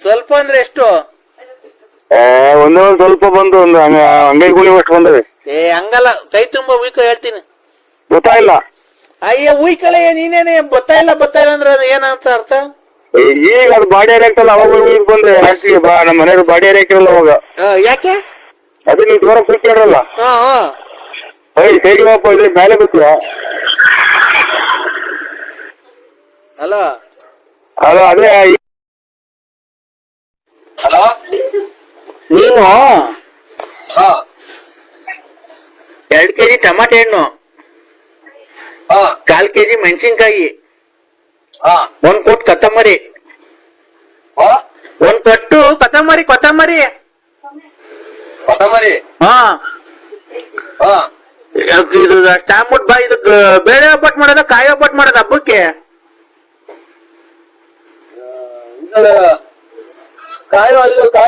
ಸ್ವಲ್ಪ ಅಂದ್ರೆ ಎಷ್ಟು? ಒಂದೇ ಒಂದ್ ಸ್ವಲ್ಪ ಬಂದು ಒಂದು ಅಂಗೈ ಗುಳಿ ಅಷ್ಟು ಬಂದವೆ. ಹಂಗಲ್ಲ, ಕೈ ತುಂಬ ಉಯ್ಕೊ, ಹೇಳ್ತೀನಿ. ಗೊತ್ತಾಯಿಲ್ಲ. ಅಯ್ಯ ಉಯ್ಕಳೆ, ನೀನೇನೆ ಬತ್ತಾಯಿಲ್ಲ ಅಂದ್ರೆ ಅದು ಏನಂತ ಅರ್ಥ? ಈಗ ಅದು ಬಾಡಿ ಏರಿಯಾಕ್ತಲ್ಲ, ಅವಾಗ ಬಂದ್ರೆ ಬಾ, ನಮ್ಮ ಮನೆಯವ್ರು ಬಾಡಿ ಏರಿಯಾಕಿರಲ್ಲ ಅವಾಗ. ಯಾಕೆ? ಅದು ನೀವು ದೂರ ಕೂತ್ಕೊಂಡ್ರಲ್ಲ, ಹೇಗೆ ಬಾಪ ಇಲ್ಲಿ ಮೇಲೆ ಗೊತ್ತಿಲ್ಲ. ಹಲೋ ಹಲೋ, ಅದೇ ಹಲೋ, ನೀನು 2 kg ಟಮಾಟೆ ಹಣ್ಣು, 1/4 kg ಮೆಣಸಿನ್ಕಾಯಿ, 1 ಕೊಟ್ಟು ಕೊತ್ತಂಬರಿ, 1 ಕೊಟ್ಟು ಕೊತ್ತಂಬರಿ ಇದು ಅಷ್ಟಾಗ್ಬಿಟ್ಟು ಬಾ. ಇದು ಬೇಳೆ ಒಬ್ಬಟ್ಟು ಮಾಡೋದ, ಕಾಯಿ ಒಬ್ಬಟ್ಟು ಮಾಡೋದ ಹಬ್ಬಕ್ಕೆ? ಕಾಯಿ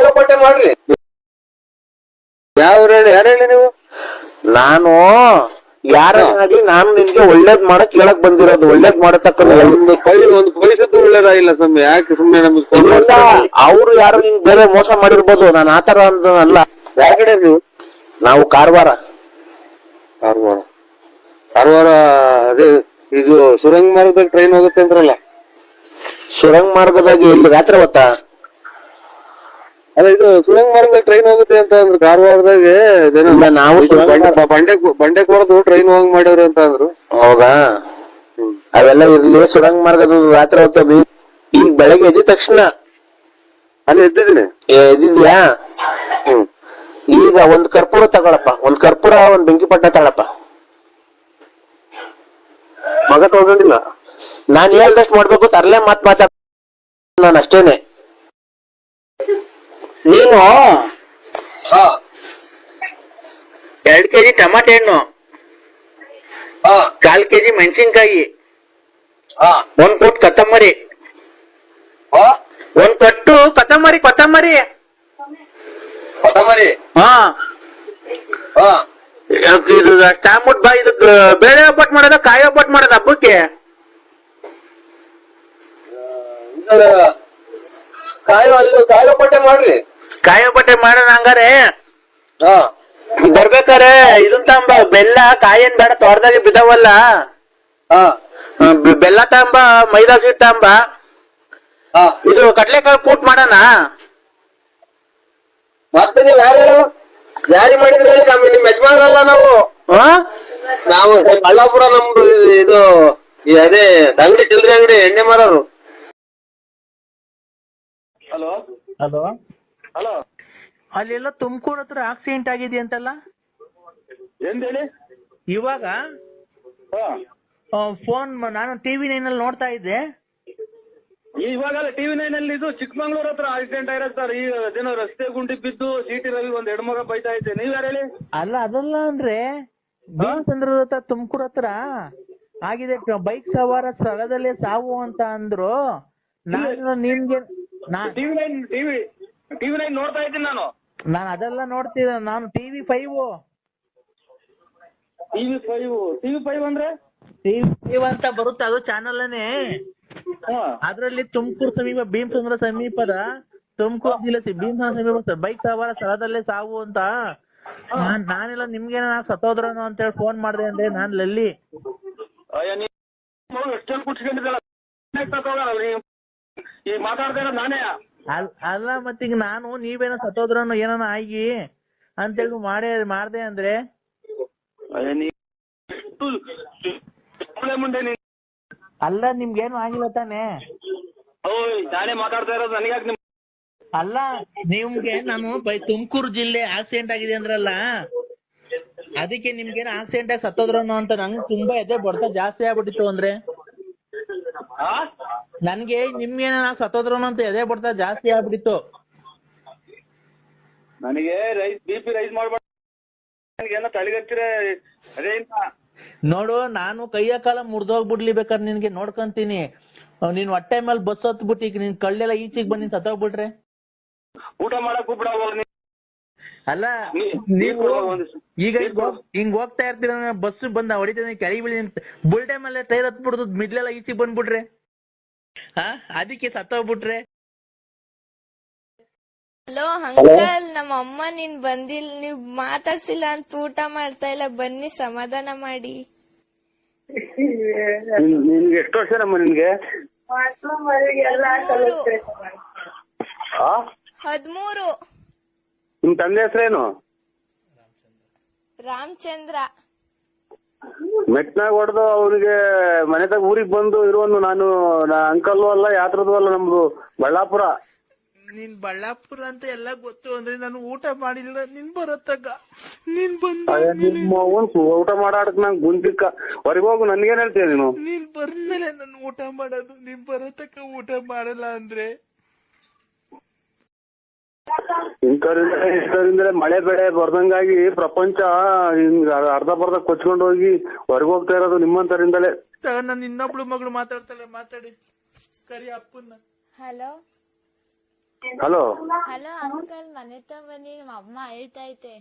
ಒಬ್ಬಟ್ಟೆ ಮಾಡ್ರಿ. ಯಾರು ನೀವು? ನಾನು ಯಾರಾಗ್ಲಿ, ನಾನು ನಿನ್ಗೆ ಒಳ್ಳೇದ್ ಮಾಡಕ್ ಹೇಳಕ್ ಬಂದಿರೋದು, ಒಳ್ಳೇದ್ ಮಾಡತಕ್ಕ ಒಂದು ಪೈಸದ್ದು ಒಳ್ಳೇದಾಗಿಲ್ಲ ಸ್ವಾಮಿ. ಯಾಕೆ ಸುಮ್ಮನೆ ನಮ್ಗೆ ಅವ್ರು ಯಾರು ನಿಂಗ್ ಬೇರೆ ಮೋಸ ಮಾಡಿರ್ಬೋದು, ನಾನು ಆತರ ಅಲ್ಲ. ಯಾವ ಕಡೆ ನೀವು? ನಾವು ಕಾರವಾರ. ಅದೇ ಇದು ಸುರಂಗ ಮಾರ್ಗದಾಗ ಟ್ರೈನ್ ಹೋಗುತ್ತೆ ಅಂದ್ರಲ್ಲ? ಸುರಂಗ ಮಾರ್ಗದಾಗಿ ಇಲ್ಲಿ ರಾತ್ರಿ ಹೊತ್ತಾ? ಅದೇ ಇದು ಸುರಂಗ ಮಾರ್ಗದಾಗ ಟ್ರೈನ್ ಹೋಗುತ್ತೆ ಅಂತ ಅಂದ್ರು ಕಾರವಾರದಾಗ. ನಾವು ಬಂಡೆ ಕೊಡದು ಟ್ರೈನ್ ಹೋಗ್ ಮಾಡ್ಯಾವ್ರಿ ಅಂತ ಅಂದ್ರು. ಹೌದಾ? ಅವೆಲ್ಲ ಇರ್ಲಿ. ಸುರಂಗ ಮಾರ್ಗದ ರಾತ್ರಿ ಹೊತ್ತವಿ. ಈಗ ಬೆಳಗ್ಗೆ ಎದ್ದ ತಕ್ಷಣ ಅಲ್ಲಿ ಎದ್ದಿದ್ಯಾ? ಈಗ ಒಂದ್ ಕರ್ಪೂರ ತಗೊಳಪ್ಪ, ಒಂದ್ ಕರ್ಪೂರ, ಒಂದ್ ಬೆಂಕಿ ಪಟ್ಟ ತಗೊಳಪ್ಪ. ಮಗ ತಗೊಂಡಿಲ್ಲ. ನಾನ್ ಹೇಳ್ದಷ್ಟು ಮಾಡ್ಬೇಕು, ತರ್ಲೆ ಮಾತಾಡ ನಾನು ಅಷ್ಟೇನೆ. ನೀನು 2 kg ಟಮಾಟೆ ಹಣ್ಣು, 1/4 kg ಮೆಣಸಿನ್ಕಾಯಿ, 1 ಕೊಟ್ಟು ಕೊತ್ತಂಬರಿ, 1 ಕೊಟ್ಟು ಕೊತ್ತಂಬರಿ ಇದು ಅಷ್ಟಾಗ್ಬಿಟ್ಟು ಬಾ. ಇದು ಬೇಳೆ ಒಬ್ಬಟ್ಟು ಮಾಡೋದ, ಕಾಯಿ ಒಬ್ಬಟ್ಟು ಮಾಡೋದ ಹಬ್ಬಕ್ಕೆ? ಕಾಯೋ ಪಟ್ಟೆ ಮಾಡ್ರಿ. ಕಾಯೋ ಬಟ್ಟೆ ಮಾಡೋಣ ಹಂಗಾರೆ. ಹಾ ಬರ್ಬೇಕಾರೆ ಇದನ್ ತಗೊಂಬ, ಬೆಲ್ಲ ಕಾಯೇನ್ ಬೇಡ, ತೋಟದಾಗೆ ಬಿದ್ದಾವಲ್ಲ. ಹಾ ಬೆಲ್ಲ ತಗೊಂಬ, ಮೈದಾ ಸ್ವೀಟ್ ತಗೊಂಬ. ಹಾ ಇದು ಕಡ್ಲೆಕಾಳು ಕೂಟ್ ಮಾಡೋಣ. ಮತ್ತೆ ನೀವ್ ಯಾರಿ ಮಾಡಿದ್ರೆ ನಿಮ್ ಯಜಮಾನರಲ್ಲ ನಾವು. ನಾವು ಬಳ್ಳಾಪುರ ನಮ್ದು ಇದು ಅದೇ ಅಂಗಡಿ, ಚಿಲ್ಲರೆ ಅಂಗಡಿ, ಎಣ್ಣೆ ಮಾರೋರು. ಹಲೋ ಹಲೋ, ಹಲೋ, ಅಲ್ಲೆಲ್ಲ ತುಮಕೂರು ಹತ್ರ ಆಕ್ಸಿಡೆಂಟ್ ಆಗಿದೆಯಂತಲ್ಲ ಏನ್ ಹೇಳಿ? ಇವಾಗ ಫೋನ್ ನಾನು TV9 ಅಲ್ಲಿ ನೋಡ್ತಾ ಇದ್ದೆ. ಇವಾಗಲ್ಲ TV9 ಅಲ್ಲಿ ಇದು ಚಿಕ್ಕಮಂಗ್ಳೂರ್ ಹತ್ರ ಆಕ್ಸಿಡೆಂಟ್ ಆಗಿರೋದು ಸರ್. ಈ ಅದೇನೋ ರಸ್ತೆ ಗುಂಡಿ ಬಿದ್ದು ಸಿಟಿ ರವಿ ಒಂದ್ ಹೆಣ್ಮಗ ಬೈತಾ ಇದ್ದೆ. ನೀವ್ ಯಾರು ಹೇಳಿ? ಅಲ್ಲ, ಅದಲ್ಲ ಅಂದ್ರೆ ಭೀಮಸಂದ್ರದ ಹತ್ರ ತುಮಕೂರು ಹತ್ರ ಆಗಿದೆ, ಬೈಕ್ ಸವಾರ ಸ್ಥಳದಲ್ಲೇ ಸಾವು ಅಂತ ಅಂದ್ರು. ನಾನು ನಿಮ್ಗೆ TV9 ನೋಡ್ತಾ ಇದ್ದೀನಿ ನಾನು ಅದೆಲ್ಲ ನೋಡ್ತಿದ್ದೆ. ನಾನು TV5 ಅಂದ್ರೆ TV5 ಅಂತ ಬರುತ್ತೆ, ಅದು ಚಾನಲ್ನೇ. ಅದ್ರಲ್ಲಿ ತುಮಕೂರು ಸಮೀಪ, ಭೀಮಸಂದ್ರ ಸಮೀಪದ ತುಮಕೂರು ಜಿಲ್ಲೆ ಭೀಮಸಂದ್ರ ಸಮೀಪ ಬೈಕ್ ಸವಾರ ಸ್ಥಳದಲ್ಲೇ ಸಾವು ಅಂತ. ನಾನೆಲ್ಲ ನಿಮ್ಗೇನ ಸತ್ತೋದ್ರನು ಅಂತ ಹೇಳಿ ಫೋನ್ ಮಾಡಿದೆ ಅಂದ್ರೆ ನಾನ್ ಲಲ್ಲಿ. ಈಗ ಮಾತಾಡ್ತಾ ಇರೋದು ನಾನೇ. ಅಲ್ಲ ಮತ್ತೀಗ ನಾನು ನೀವೇನೋ ಸತ್ತೋದ್ರನು ಏನಾನ ಆಗಿ ಅಂತೇಳಿ ಮಾಡ್ದೆ ಅಂದ್ರೆ ಅಲ್ಲ, ನಿಮ್ಗೇನು ಆಗಿಲ್ಲ ತಾನೆ? ನಾನೇ ಮಾತಾಡ್ತಾ ಇರೋದು, ನನಗೆ ಅಲ್ಲ, ನಿಮ್ಗೆ ನಾನು ತುಮಕೂರು ಜಿಲ್ಲೆ ಆಕ್ಸಿಡೆಂಟ್ ಆಗಿದೆ ಅಂದ್ರಲ್ಲ, ಅದಕ್ಕೆ ನಿಮ್ಗೇನು ಆಕ್ಸಿಡೆಂಟ್ ಆಗಿ ಸತ್ತೋದ್ರನು ಅಂತ ನಂಗೆ ತುಂಬಾ ಎದೆ ಬಡ್ತ ಜಾಸ್ತಿ ಆಗ್ಬಿಟ್ಟಿತ್ತು. ಅಂದ್ರೆ ನನ್ಗೆ ನಿಮ್ಗೇನ ಸತ್ತೋದ್ರನು ಅಂತ ಎದೆ ಬಡ್ತ ಜಾಸ್ತಿ ಆಗ್ಬಿಟ್ಟಿತ್ತು. ನನಗೆ BP ರೈಸ್ ಮಾಡ್ಬೇಡ, ತಲೆಗತ್ತಿರ ಅದೇ ನೋಡು, ನಾನು ಕೈಯ ಕಾಲ ಮುರಿದೋಗ್ಬಿಡ್ಲಿ ಬೇಕಾದ್ರೆ ನಿನ್ಗೆ ನೋಡ್ಕೊಂತೀನಿ. ನೀನ್ ಹೊಟ್ಟೆ ಮೇಲೆ ಬಸ್ ಹತ್ಬಿಟ್ಟು ಈಗ ನಿನ್ ಕಳ್ಳೆಲ್ಲ ಈಚೆಗೆ ಬಂದು ನೀನ್ ಸತ್ತೋಗ್ಬಿಟ್ರೆ ಊಟ ಮಾಡಕ್ ಅಲ್ಲ, ನೀವು ಈಗ ಹಿಂಗ್ ಹೋಗ್ತಾ ಇರ್ತೀರ, ಬಸ್ ಬಂದ ಹೊಡಿತೀನಿ, ಕೆಳಗೆ ಬೀಳಿ ಬುಲ್ಟೆ ಮೇಲೆ ಟೈರ್ ಹತ್ಬಿಡ್ದು ಮಿಡ್ಲೆಲ್ಲ ಈಚೆಗೆ ಬಂದ್ಬಿಟ್ರೆ, ಅದಕ್ಕೆ ಸತ್ತೋಗ್ಬಿಟ್ರೆ. ಹಲೋ ಅಂಕಲ್, ನಮ್ಮ ಅಮ್ಮ ನೀನ್ ಬಂದಿಲ್ಲ, ನೀವ್ ಮಾತಾಡ್ಸಿಲ್ಲ ಅಂತ ಊಟ ಮಾಡ್ತಾ ಇಲ್ಲ, ಬನ್ನಿ ಸಮಾಧಾನ ಮಾಡಿ. ನಿನ್ಗೆ ಎಷ್ಟು ವರ್ಷ ನಮ್ಮ ನಿನ್ಗೆ? 13. ನಿಮ್ ತಂದೆ ಹೆಸರೇನು? ರಾಮಚಂದ್ರ. ಮೆಟ್ನಾಗ ಹೊಡೆದು ಅವನಿಗೆ ಮನೆದಾಗ ಊರಿಗೆ ಬಂದು ಇರುವನು. ನಾನು ಅಂಕಲ್ಲು ಅಲ್ಲ, ಯಾತ್ರದ್ದು ಅಲ್ಲ, ನಮ್ದು ಬಳ್ಳಾಪುರ. ನೀನ್ ಬಳ್ಳಾಪುರ ಅಂತ ಎಲ್ಲ ಗೊತ್ತು ಅಂದ್ರೆ ನಾನು ಊಟ ಮಾಡಿಲ್ಲ. ನಿನ್ ಬರತ್ತಗ ನೀನ್ ಬಂದ ನಿಮ್ಮ ಊಟ ಮಾಡಾಡಕ್ ನಂಗೆ ಗುಂತಿಕ್ಕ ಹೊರಗೆ ಹೋಗು. ನನ್ಗೇನ್ ಹೇಳ್ತೀಯ ನೀನು? ನೀನ್ ಬಂದ್ಮೇಲೆ ನಾನು ಊಟ ಮಾಡೋದು. ನೀನ್ ಬರತಕ್ಕ ಊಟ ಮಾಡಲ್ಲ ಅಂದ್ರೆ ಇಂಥವ್ರಿಂದಲೇ ಮಳೆ ಬೆಳೆ ಬರ್ದಂಗಾಗಿ ಪ್ರಪಂಚ ಅರ್ಧ ಬರ್ಧ ಕೊಚ್ಕೊಂಡು ಹೋಗಿ ಹೊರಗೆ ಹೋಗ್ತಾ ಇರೋದು ನಿಮ್ಮಂತರಿಂದಲೇ. ನಾನು ಇನ್ನೊಬ್ಳು ಮಗಳು ಮಾತಾಡ್ತಾಳೆ, ಮಾತಾಡಿ ಕರಿ ಅಪ್ಪನ್ನ. ಹಲೋ ಹಲೋ ಹಲೋ ಅಂಕಲ್, ಮನೆ ತ ಬನ್ನಿ, ನಮ್ಮ ಅಮ್ಮ ಹೇಳ್ತೈತೆ.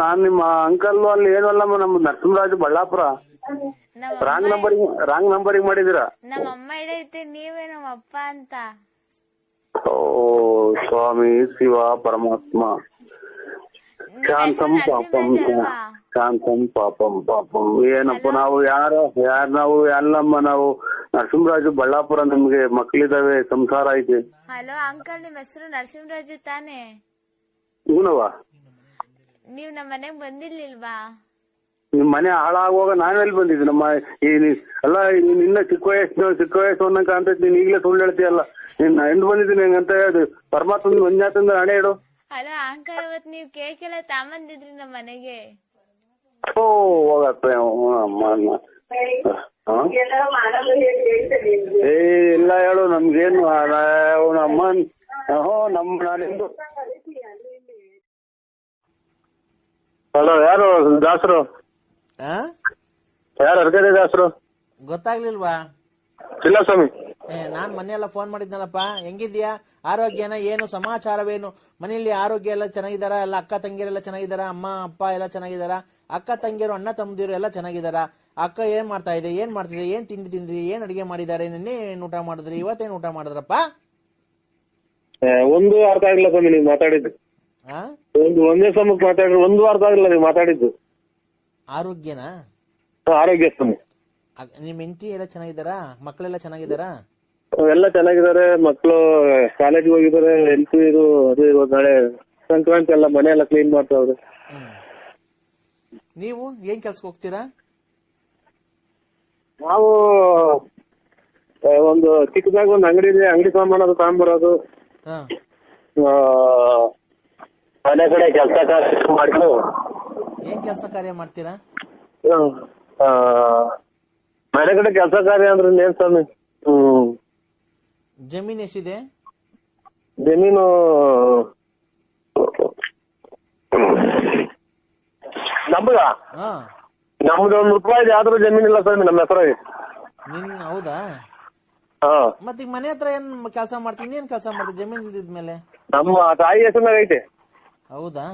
ನಾನ್ ನಿಮ್ಮ ಅಂಕಲ್ ಅಲ್ಲಿ ಏನು ಅಲ್ಲಮ್ಮ, ನಮ್ದು ನರಸಿಂಹರಾಜು ಬಳ್ಳಾಪುರ. ರಾಂಗ್ ನಂಬರಿಗೆ ಮಾಡಿದೀರಾ. ನಮ್ಮ ಅಮ್ಮ ಹೇಳೈತೆ ನೀವೇ ನಮ್ಮ ಅಪ್ಪ ಅಂತ. ಓ ಸ್ವಾಮಿ ಶಿವ ಪರಮಾತ್ಮ. ಶಾಂತಂ ಪಾಪಂ ಶಾಂತಂ ಪಾಪಂ ಪಾಪಂ. ಏನಪ್ಪ ನಾವು ಯಾರು ನಾವು ಅಲ್ಲಮ್ಮ, ನಾವು ನರಸಿಂಹರಾಜು ಬಳ್ಳಾಪುರ. ನಮ್ಗೆ ಮಕ್ಳಿದಾವೆ, ಸಂಸಾರ ಐತೆ. ಹಲೋ ಅಂಕಲ್, ನಿಮ್ ಹೆಸರು ನರಸಿಂಹರಾಜು ತಾನೆ? ಹೂನವ. ನೀವ್ ನಮ್ಮ ಮನೆಗ್ ಬಂದಿರ್ಲಿಲ್ವಾ? ನಿಮ್ ಮನೆ ಹಾಳಾಗುವಾಗ ನಾವೆಲ್ಲಿ ಬಂದಿದ್ವಿ? ನಮ್ಮ ಅಲ್ಲ, ನಿನ್ನ ಚಿಕ್ಕ ವಯಸ್ಸು ಅನ್ನಕ ಅಂತ ನೀನ್ ಈಗಲೇ ಸುಳ್ಳು ಹೇಳ್ತೀಯಲ್ಲ. ನೀನ್ ಎಂಡ್ ಬಂದಿದ್ದೀನಿ ಹೆಂಗಂತ ಹೇಳಿ ಪರಮಾತ್ಮ ಮಂಜಾತಂದ್ರೆ ಹಣೆ ಇಡು. ಹಲೋ ಅಂಕಲ್, ಇವತ್ ನೀವ್ ಕೇಕ್ ಎಲ್ಲ ತಗೊಂಬಂದಿದ್ರಿ ನಮ್ಮ ಮನೆಗೆ. ಓ ಹೋಗಪ್ಪ ಇಲ್ಲ ಹೇಳು. ನಮ್ಗೇನು ಅಮ್ಮ ನಾನಿಂದು. ಹಲೋ, ಯಾರು ದಾಸರು? ಯಾರು ಅರ್ಗದೆ ದಾಸರು? ಗೊತ್ತಾಗ್ಲಿಲ್ವಾ? ಇಲ್ಲ ಸ್ವಾಮಿ. ನಾನ್ ಮೊನ್ನೆ ಎಲ್ಲ ಫೋನ್ ಮಾಡಿದ್ನಲ್ಲಪ್ಪ, ಹೆಂಗಿದ್ಯಾ, ಆರೋಗ್ಯನ, ಏನು ಸಮಾಚಾರವೇನು, ಮನೆಯಲ್ಲಿ ಆರೋಗ್ಯ ಎಲ್ಲ ಚೆನ್ನಾಗಿದಾರ, ಎಲ್ಲ ಅಕ್ಕ ತಂಗಿಯರೆಲ್ಲ ಚೆನ್ನಾಗಿದಾರ, ಅಮ್ಮ ಅಪ್ಪ ಎಲ್ಲ ಚೆನ್ನಾಗಿದಾರ, ಅಕ್ಕ ತಂಗಿಯರು ಅಣ್ಣ ತಮ್ಮದಿರು ಎಲ್ಲ ಚೆನ್ನಾಗಿದಾರ, ಅಕ್ಕ ಏನ್ ಮಾಡ್ತಾ ಇದೆ, ಏನ್ ಮಾಡ್ತಿದೆ, ಏನ್ ತಿಂಡಿ ತಿಂದ್ರಿ, ಏನ್ ಅಡಿಗೆ ಮಾಡಿದ್ದಾರೆ, ನಿನ್ನೆ ಏನ್ ಊಟ ಮಾಡಿದ್ರಿ, ಇವತ್ತೇನ್ ಊಟ ಮಾಡಿದ್ರಪ್ಪ? ಒಂದು ಅರ್ಥ ಆಗಿಲ್ಲ ಸ್ವಾಮಿ ನೀವು ಮಾತಾಡಿದ್ದು. ಒಂದೇ ಸಮಕ್ಕೆ ಮಾತಾಡಿದ್ರೆ ಒಂದು ಅರ್ಥ ಆಗಿಲ್ಲ ನೀವು ಮಾತಾಡಿದ್ದು. ಆರೋಗ್ಯನಾ? ಆರೋಗ್ಯ ಸ್ವಾಮಿ. ನಿಮ್ ಹೆಂಡತಿ ಎಲ್ಲ ಚೆನ್ನಾಗಿದಾರಾ, ಮಕ್ಕಳೆಲ್ಲ ಚೆನ್ನಾಗಿದಾರಾ? ಎಲ್ಲ ಚೆನ್ನಾಗಿದ್ದಾರೆ, ಮಕ್ಕಳು ಕಾಲೇಜ್ಗೆ ಹೋಗಿದ್ದಾರೆ, ಹೆಲ್ತ್ ಇದು ಅದು ಇವಾಗ ನಾಳೆ ಸಂಕ್ರಾಂತಿ ಎಲ್ಲ ಮನೆ ಎಲ್ಲ ಕ್ಲೀನ್ ಮಾಡ್ತಾವ್ರೆ. ನೀವು ಏನ್ ಕೆಲ್ಸಕ್ಕೆ ಹೋಗ್ತೀರಾ? ನಾವು ಒಂದು ಚಿಕ್ಕದಾಗ ಒಂದು ಅಂಗಡಿ ಇದೆ, ಅಂಗಡಿ ಸಾಮಾನು ತಗೊಂಡ್ಬರೋದು, ಮನೆ ಕಡೆ ಕೆಲಸ ಮಾಡ್ಕೊಂಡು. ಏನ್ ಕೆಲಸ ಕಾರ್ಯ ಮಾಡ್ತೀರಾ? ಮನೆ ಕಡೆ ಕೆಲಸ ಕಾರ್ಯ ಅಂದ್ರೆ ಏನ್ ಸ್ವಾಮಿ? ಜಮೀನ್ ಎಷ್ಟಿದೆ? ಜಮೀನು ನಮ್ಗ ನಮ್ದು ₹1 ಯಾವ್ದು ಜಮೀನಿಲ್ಲ ಸ್ವಾಮಿ ನಮ್ಮ ಹೆಸರಾಗಿ. ಹೌದಾ? ಮತ್ ಈಗ ಮನೆ ಹತ್ರ ಏನ್ ಕೆಲಸ ಮಾಡ್ತೀನಿ, ಏನ್ ಕೆಲಸ ಮಾಡ್ತೀನಿ ಜಮೀನ್ ಇಲ್ದಿದ್ಮೇಲೆ? ನಮ್ಮ ತಾಯಿ ಹೆಸರಿನಾಗ ಐತೆ. ಹೌದಾ?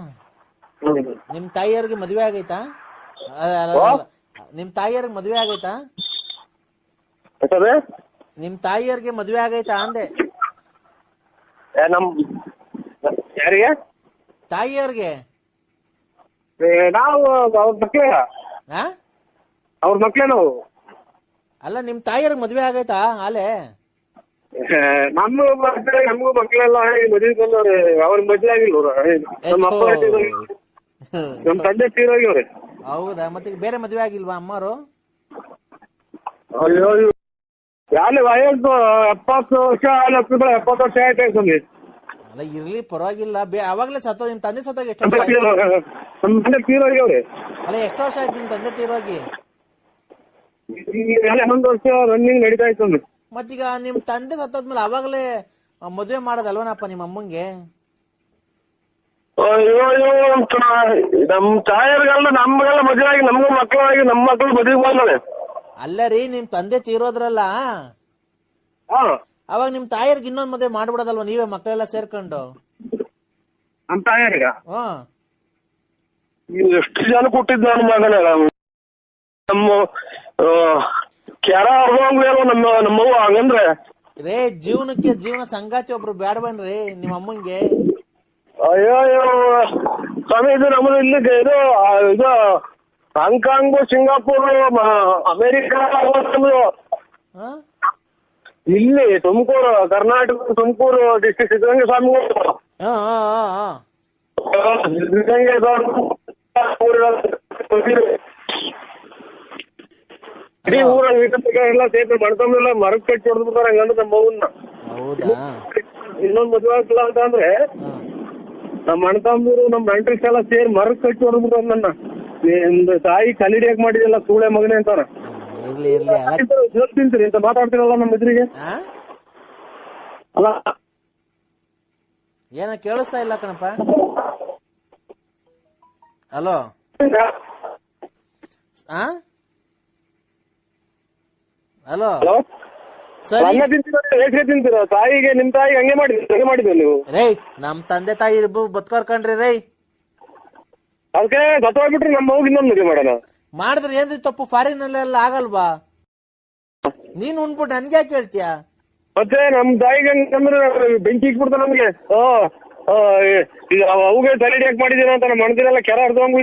ನಿಮ್ ತಾಯಿಯವ್ರಿಗೆ ಮದ್ವೆ ಆಗೈತಾ? ನಿಮ್ ತಾಯಿಯವ್ರಿಗೆ ಮದ್ವೆ ಆಗೈತಾ? ನಿಮ್ ತಾಯಿಯವ್ರಿಗೆ ಮದ್ವೆ ಆಗೈತಾ ಅಂದೆ. ನಮ್ ಯಾರಿಗೆ? ತಾಯಿಯವ್ರಿಗೆ. ನಾವು ಅವ್ರ ಮಕ್ಳೇ, ಅವ್ರ ಮಕ್ಳೇ ನಾವು. ಅಲ್ಲ, ನಿಮ್ ತಾಯಿಯವ್ರಿಗೆ ಮದ್ವೆ ಆಗೈತಾ ಆಲೆ? ನಮಗೂ ಮಕ್ಳೆಲ್ಲ ಮದ್ವೆ ಬಂದವ್ರೆ, ಅವ್ರಿಗೆ ಮದ್ವೆ ಆಗಿಲ್ಲ. ನಮ್ಮ ಅಪ್ಪ ನಮ್ ತಂದೆ ತೀರೋಗ್ಯವ್ರೆ. ಹೌದಾ? ಮತ್ತೆ ಬೇರೆ ಮದ್ವೆ ಆಗಿಲ್ವಾ ಅಮ್ಮರು? ಅಯ್ಯೋ, ಯಾರು ವಯಸ್ಸು 70 ವರ್ಷ, 70 ವರ್ಷ ಆಯ್ತು ಸ್ವಾಮಿ. ಅಲ್ಲ ಇರ್ಲಿ, ಪರವಾಗಿಲ್ಲ. ಅವಾಗ್ಲೇ ಸತ್ತೋ, ನಿಮ್ ತಂದೆ ಸತ್ತೋಗಿ ಎಷ್ಟು ವರ್ಷ ಆಯ್ತು? ನಮ್ ತಂದೆ ತೀರೋಗ್ಯವ್ರೆ. ಅಲ್ಲ, ಎಷ್ಟು ವರ್ಷ ಆಯ್ತು ನಿಮ್ ತಂದೆ ತೀರೋಗಿ? 11 ವರ್ಷ ರನ್ನಿಂಗ್ ನಡೀತಾ ಇತ್ತು. ಮತ್ತೀಗ ನಿಮ್ ತಂದೆ ಸತ್ತೋದ್ಮೇಲೆ ಅವಾಗಲೇ ಮದ್ವೆ ಮಾಡೋದಲ್ವನಪ್ಪ ನಿಮ್ಮ ಅಮ್ಮಂಗೆ? ಅಯ್ಯೋ, ನಮ್ ತಾಯರ್ಗೆಲ್ಲ ನಮ್ಗೆಲ್ಲ ಮದುವೆ ಆಗಿ ನಮ್ಗೂ ಮಕ್ಕಳಾಗಿ ನಮ್ಮ ಮಕ್ಕಳು ಮದುವೆ ಬಂದವೆ. ಅಲ್ಲ ರೀ, ನಿಮ್ ತಂದೆ ತೀರೋದ್ರಲ್ಲ, ಅವಾಗ ನಿಮ್ ತಾಯಿಯರ್ಗೆ ಇನ್ನೊಂದ್ ಮದ್ವೆ ಮಾಡ್ಬಿಡೋದಲ್ವ ನೀವೇ ಮಕ್ಕಳೆಲ್ಲ ಸೇರ್ಕೊಂಡು? ನಮ್ ತಾಯರ್ಗ ಹ್ಮ್, ಎಷ್ಟು ಜನ ಕೊಟ್ಟಿದ್ ನನ್ನ ಮಗನ. ನಮ್ಮ ಕೆರ ಅರ್ಧಂಗ್ಲೇನೋ ನಮ್ಮವ್ವ ಹಂಗಂದ್ರೆ. ರೇ, ಜೀವನ ಸಂಗಾತಿ ಒಬ್ರು ಬ್ಯಾಡ್ಬನ್ರಿ ನಿಮ್ಮ ಅಮ್ಮಂಗೆ. ಅಯ್ಯೋ ಸ್ವಾಮಿ, ಇದು ನಮ್ಮದು ಇಲ್ಲಿ ಇದು ಹಾಂಗ್ಕಾಂಗ್, ಸಿಂಗಾಪುರ್, ಅಮೇರಿಕಾ, ಇಲ್ಲಿ ತುಮಕೂರು, ಕರ್ನಾಟಕ ತುಮಕೂರು ಡಿಸ್ಟ್ರಿಕ್ಟ್ ಸಿದ್ಧಗಂಗೆ ಸ್ವಾಮಿಗಳು. ಸಿದ್ಧಗಂಗೆ ಇಡೀ ಊರಲ್ಲಿ ಎಲ್ಲ ಸೇರ್ತಾರೆ, ಮಣ್ತಂಬೆಲ್ಲ ಮರಕ್ ಕಟ್ಟಿ ಹೊಡೆದ್ಬಿಡ್ತಾರೆ. ಹಂಗಂದ್ರೆ ನಮ್ಮ ಮಗುನ್ನ ಇನ್ನೊಂದು ಮದುವೆ ಆಗ್ತಿಲ್ಲ ಅಂತ ಅಂದ್ರೆ ನಮ್ಮ ಅಣ್ಣತಮ್ಮರು ನಮ್ಮ ನೆಂಟ್ರಿಸ್ ಎಲ್ಲ ಸೇರಿ ಮರಕ್ ಕಟ್ಟಿ ಹೊಡೆದ್ಬಿಡ್ತಾರೆ ನನ್ನ. ನಿಮ್ದು ತಾಯಿ ಕಲಿಡಿಯಾಗ ಮಾಡಿದೆಲ್ಲ ಸೂಳೆ ಮಗನೇ ಅಂತಾರ. ತಿಂತೀರಿ ಅಂತ ಮಾತಾಡ್ತಿರಲ್ಲ ನಮ್ಮ ಎದುರಿಗೆ. ಅಲ್ಲ, ಏನ ಕೇಳಿಸ್ತಾ ಇಲ್ಲ ಕಣಪ್ಪ. ಹಲೋ, ಹಲೋ, ಸರಿ. ತಿಂತೀರ ತಾಯಿಗೆ, ನಿಮ್ ತಾಯಿಗೆ ಹಂಗೆ ಮಾಡಿದ್ರಿ ನೀವು? ರೈ, ನಮ್ ತಂದೆ ತಾಯಿ ಬದುಕೋರ್ಕಂಡ್ರಿ ರೈ. ಅದಕ್ಕೆ ಸತ್ತೋಗ್ಬಿಟ್ರಿ ನಮ್ಮ ಮಗು ಇನ್ನೊಂದು ಮದುವೆ ಮಾಡೋಣ ಮಾಡಿದ್ರೆ ಏನ್ರಿ ತಪ್ಪು? ಫಾರಿನ್ ಅಲ್ಲೆಲ್ಲ ಆಗಲ್ವಾ? ನೀನ್ ಉಣ್ಬಿಟ್ಟು ನನ್ಗೆ ಯಾಕೆ ಹೇಳ್ತೀಯ? ಮತ್ತೆ ನಮ್ ತಾಯಿಗೆ ಹಂಗಂದ್ರೆ ಬೆಂಕಿ ಇಕ್ಬಿಡ್ತಾರ ನಮ್ಗೆ. ಈಗ ಅವುಗೆ ತಲೆಡಿಯಾಕ್ ಮಾಡಿದೀರ ಅಂತ ನಮ್ಮ ಮಣದಿನೆಲ್ಲ ಕೆರ ಹರಿದೋಂಗ್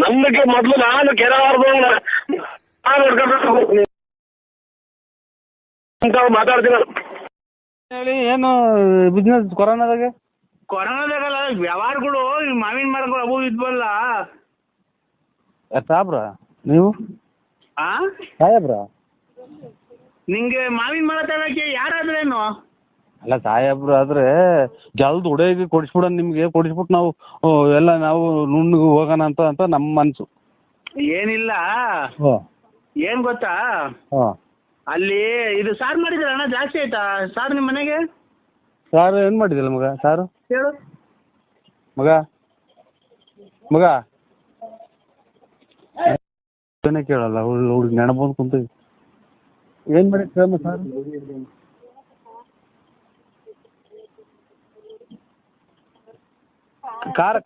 ನಮ್ಗೆ ಮೊದ್ಲು ನಾನು ಕೆರ ಹರಿದೋಂಗ್ ಮಾತಾಡ್ತೀನಿ. ಏನು ಬಿಸ್ನೆಸ್ ಕೊರೋನಾದಾಗ ವ್ಯವಹಾರಗಳು ಮಾವಿನ ಮರಗಳು ಅವು ಇದ್ವಲ್ಲ ಸಾಬ್ರ ನೀವು ಸಾಹೇಬ್ರ? ನಿಂಗೆ ಮಾವಿನ ಮರ ತಗೊಳಕ್ಕೆ ಯಾರಾದ್ರೇನು? ಅಲ್ಲ ಸಾಹೇಬ್ರು ಆದ್ರೆ ಜಲ್ದ್ ಹುಡುಗಿ ಕೊಡಿಸ್ಬಿಡೋಣ, ನಿಮ್ಗೆ ಕೊಡಿಸ್ಬಿಟ್ಟು ನಾವು ಎಲ್ಲ ನಾವು ನುಣ್ಣಗೆ ಹೋಗೋಣ ಅಂತ ನಮ್ಮ ಮನ್ಸು. ಏನಿಲ್ಲ, ಏನ್ ಗೊತ್ತಾ, ಅಲ್ಲಿ ಇದು ಸಾರು ಮಾಡಿದ್ರ ಅಣ್ಣ, ಜಾಸ್ತಿ ಆಯ್ತಾ ಸಾರು ನಿಮ್ಮ ಮನೆಗೆ? ಸಾರು ಏನ್ ಮಾಡಿದಿಲ್ಲ ಮಗ? ಸಾರು ಹೇಳು ಮಗ. ಏನೇ ಕೇಳಲ್ಲ ಹುಡುಗಿ ನೆನಪೊಂದು ಕುಂತೀವಿ. ಏನ್ ಮಾಡಿ ಸರ್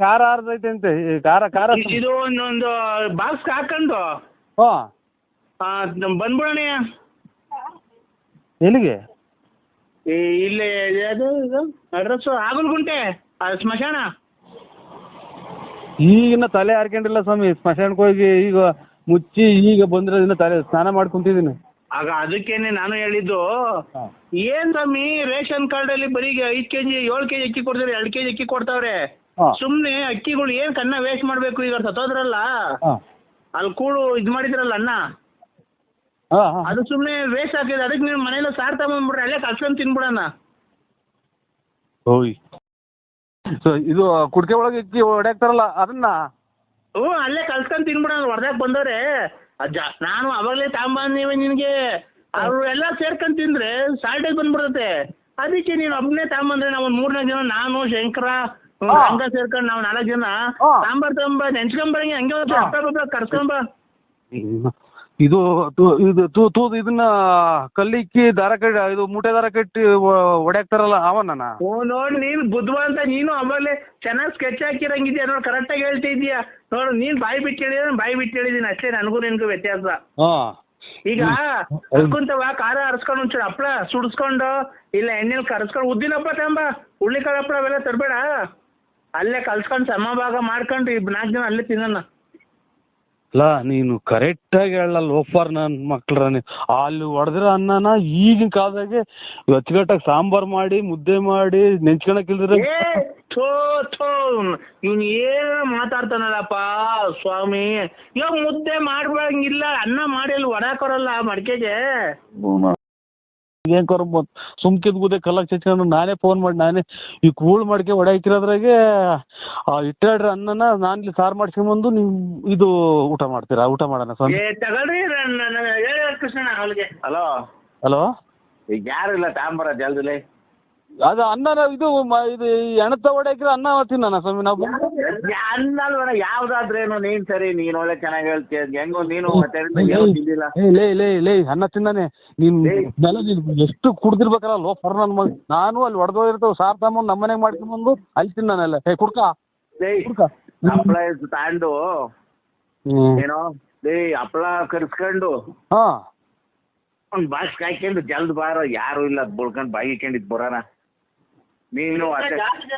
ಕಾರ ಆರ್ದೈತೆ ಅಂತೆ ಕಾರ ಇದು ಒಂದೊಂದು ಬಾಕ್ಸ್ ಹಾಕೊಂಡು ಹಾಂ ಬಂದ್ಬಿಡೋಣ. ಎಲ್ಲಿಗೆ? ಇಲ್ಲಿ ಅದು ಅಡ್ರೆಸ್ ಆಗಲ್ಗುಂಟೆ ಸ್ಮಶಾನ. ಈಗಿನ ತಲೆ ಹಾರ್ಕೊಂಡಿಲ್ಲ ಸ್ವಾಮಿ, ಸ್ಮಶಾನಕ್ಕೆ ಹೋಗಿ ಈಗ ಮುಚ್ಚಿ ಈಗ ಬಂದಿರೋದಿನ ತಲೆ ಸ್ನಾನ ಮಾಡ್ಕೊಂತಿದ್ದೀನಿ. ಆಗ ಅದಕ್ಕೇನೆ ನಾನು ಹೇಳಿದ್ದು, ಏನ್ ಸ್ವಾಮಿ ರೇಷನ್ ಕಾರ್ಡ್ ಅಲ್ಲಿ ಬರೀ 5 kg 7 kg ಅಕ್ಕಿ ಕೊಡ್ತಾರೆ, 2 kg ಅಕ್ಕಿ ಕೊಡ್ತಾವ್ರೆ. ಸುಮ್ನೆ ಅಕ್ಕಿಗಳು ಏನ್ ಕನ್ನ ವೇಸ್ಟ್ ಮಾಡ್ಬೇಕು? ಈಗ ಸತ್ತೋದ್ರಲ್ಲ ಅಲ್ಲಿ ಕೂಡು ಇದ್ ಮಾಡಿದ್ರಲ್ಲ ಅನ್ನ, ಅದು ಸುಮ್ನೆ ವೇಸ್ಟ್ ಹಾಕಿದ್ರೆ ಅದಕ್ಕೆ ನೀವು ಮನೇಲಿ ಸಾರ್ ತಗೊಂಡ್ಬಿಡ್ರಿ, ಅಲ್ಲೇ ಕಲ್ಸ್ಕೊಂಡ್ ತಿನ್ಬಿಡಣ. ಓಯ್ ಇದು ಕುಡ್ಕೆ ಒಳಗೆ ಇಕ್ಕಿ ಹೊಡ್ಯಾಕ್ತಾರಲ್ಲ ಅದನ್ನ? ಅಲ್ಲೇ ಕಲ್ಸ್ಕೊಂಡ್ ತಿನ್ಬಿಡಣ. ಹೊಡೆದಾಕ್ ಬಂದವ್ರೆ ನಾನು ಅವಾಗಲೇ ತಗೊಂಬಂದೀವಿ ನಿನ್ಗೆ. ಅವ್ರು ಎಲ್ಲ ಸೇರ್ಕೊಂಡ್ ತಿಂದ್ರೆ ಸಾಲ್ಟೇಜ್ ಬಂದ್ಬಿಡ್ತತೆ. ಅದಕ್ಕೆ ನೀನು ಒಬ್ಬನೇ ತಗೊಂಬಂದ್ರೆ ನಾವು 3-4 ಜನ, ನಾನು ಶಂಕರ ಹಂಗ ಸೇರ್ಕೊಂಡು ನಾವು 4 ಜನ ತಗೊಂಬ ನೆನ್ಸ್ಕೊಂಬರಂಗೆ ಹಂಗೆ ಕರ್ಸ್ಕೊಂಬ. ಇದು ಇದನ್ನ ಕಲ್ಲಿಕ್ಕಿ ದಾರ ಕಟ್ಟಿ ಇದು ಮೂಟೆ ದಾರ ಕಟ್ಟಿ ಹೊಡ್ಯಾಕ್ತಾರಲ್ಲ ಅವನ? ನೋಡಿ ನೀನು ಬುದ್ಧಿವಂತ, ನೀನು ಅವಾಗಲೇ ಚೆನ್ನಾಗಿ ಸ್ಕೆಚ್ ಹಾಕಿರಂಗಿದ್ಯಾ ನೋಡಿ, ಕರೆಕ್ಟಾಗಿ ಹೇಳ್ತಾ ನೋಡು. ನೀನ್ ಬಾಯಿ ಬಿಟ್ಟು ಹೇಳಿದ್ರೆ ಬಾಯಿ ಬಿಟ್ಟು ಹೇಳಿದೀನಿ ಅಷ್ಟೇ, ನನಗೂ ನಿನ್ಗೂ ವ್ಯತ್ಯಾಸ. ಈಗ ಕರ್ಕೊಂತವ ಖಾರ ಹರಿಸ್ಕೊಂಡು ಒಂಚೂರು ಹಪ್ಪಳ ಸುಡಿಸ್ಕೊಂಡು ಇಲ್ಲ ಎಣ್ಣೆಲಿ ಕರ್ಸ್ಕೊಂಡು ಉದ್ದಿನಪ್ಪ ತಗೊಂಬ, ಹುಳ್ಳಿಕಾಳು ಹಪ್ಪಳ ಅವೆಲ್ಲ ತರಬೇಡ. ಅಲ್ಲೇ ಕಲ್ಸ್ಕೊಂಡು ಸಮಭಾಗ ಮಾಡ್ಕೊಂಡು 4 ಜನ ಅಲ್ಲೇ ತಿನ್ನೋಣ. ಅಲ್ಲ ನೀನು ಕರೆಕ್ಟಾಗಿ ಹೇಳಲ್ಲ ಲೋಫರ್ ನನ್ನ ಮಕ್ಳ್ರ. ಅಲ್ಲಿ ಹೊಡೆದಿರೋ ಅನ್ನನ ಈಗಿನ ಕಾಲದಾಗೆ ಅಚ್ಚುಕಟ್ಟಾಗಿ ಸಾಂಬಾರು ಮಾಡಿ ಮುದ್ದೆ ಮಾಡಿ ನೆಂಚ್ಕೊಳಕ್ಕಿಲ್ದ್ರೆ ಇವ್ನು ಏನು ಮಾತಾಡ್ತಾನಲ್ಲಪ್ಪ ಸ್ವಾಮಿ. ಇವಾಗ ಮುದ್ದೆ ಮಾಡ್ಬಂಗಿಲ್ಲ, ಅನ್ನ ಮಾಡಿ ಅಲ್ಲಿ ಹೊಡಾಕೊರಲ್ಲ ಮಡಿಕೆಗೆ. ಏನ್ ಕರ ಸುಮ್ಕಿದ್ ಗುದ್ದೆ ಕಲ್ಲಕ್ ಚಚ್ಕೊಂಡು ನಾನೇ ಫೋನ್ ಮಾಡಿ ನಾನೇ ಈ ಕೂಳ್ ಮಡಿಕೆ ಹೊಡ್ಯಾಕಿರೋದ್ರಾಗೆ ಇಟ್ಟಾಡ್ರಿ ಅನ್ನನ ನಾನು ಇಲ್ಲಿ ಸಾರು ಮಾಡ್ಸ್ಕೊಂಬಂದು ನೀವು ಇದು ಊಟ ಮಾಡ್ತೀರಾ? ಊಟ ಮಾಡೋಣ ಸ್ವಾಮಿ. ತಗೊಳ್ರಿ ಕೃಷ್ಣ ಅವಳಿಗೆ. ಹಲೋ ಈಗ ಯಾರು ಇಲ್ಲ ತಾಂಬರ ಜಲ್ದಿಲೆ. ಅದು ಅನ್ನ ಇದು ಎಣತ ಹೊಡ್ಯಾಕಿರೋ ಅನ್ನ ತಿನ್ನೋಣ ಸ್ವಾಮಿ ನಾವು. ಅನ್ನಲ್ವನ ಯಾವ್ದಾದ್ರೇನು ನೀನ್ ಸರಿ, ನೀನ್ ಒಳ್ಳೆ ಚೆನ್ನಾಗಿ ಹೇಳ್ತೀಯ. ಹೆಂಗೋ ನೀನು ಲೇ ಅನ್ನ ತಿಂದಾನೆ ನೀನ್ ಎಷ್ಟು ಕುಡ್ದಿರ್ಬೇಕಲ್ಲ ಲೋಫರ್ ನನ್ನ ಮಗ. ನಾನು ಅಲ್ಲಿ ಹೊಡೆದೋಗಿರ್ತಾವ ಸಾರ್ ತಗೊಂಡು ನಮ್ಮ ಮನೆಗೆ ಮಾಡ್ಕೊಂಬಂದು ಅಲ್ಲಿ ತಿನ್ನಾನೆಲ್ಲ. ಕುಡ್ಕ ಹಪ್ಪಳ ತಾಂಡು ಏನೋ ಹಪ್ಪಳ ಕರ್ಸ್ಕೊಂಡು ಒಂದ್ ಬಾಸ್ ಕಾಯ್ಕೊಂಡು ಜಲ್ದ್ ಬಾರೋ, ಯಾರು ಇಲ್ಲ ಬುಳ್ಕೊಂಡ್ ಬಾಯಿ ಇಕ್ಕೊಂಡಿದ್ ಬರೋಣ. ನೀನು ಅಷ್ಟೇ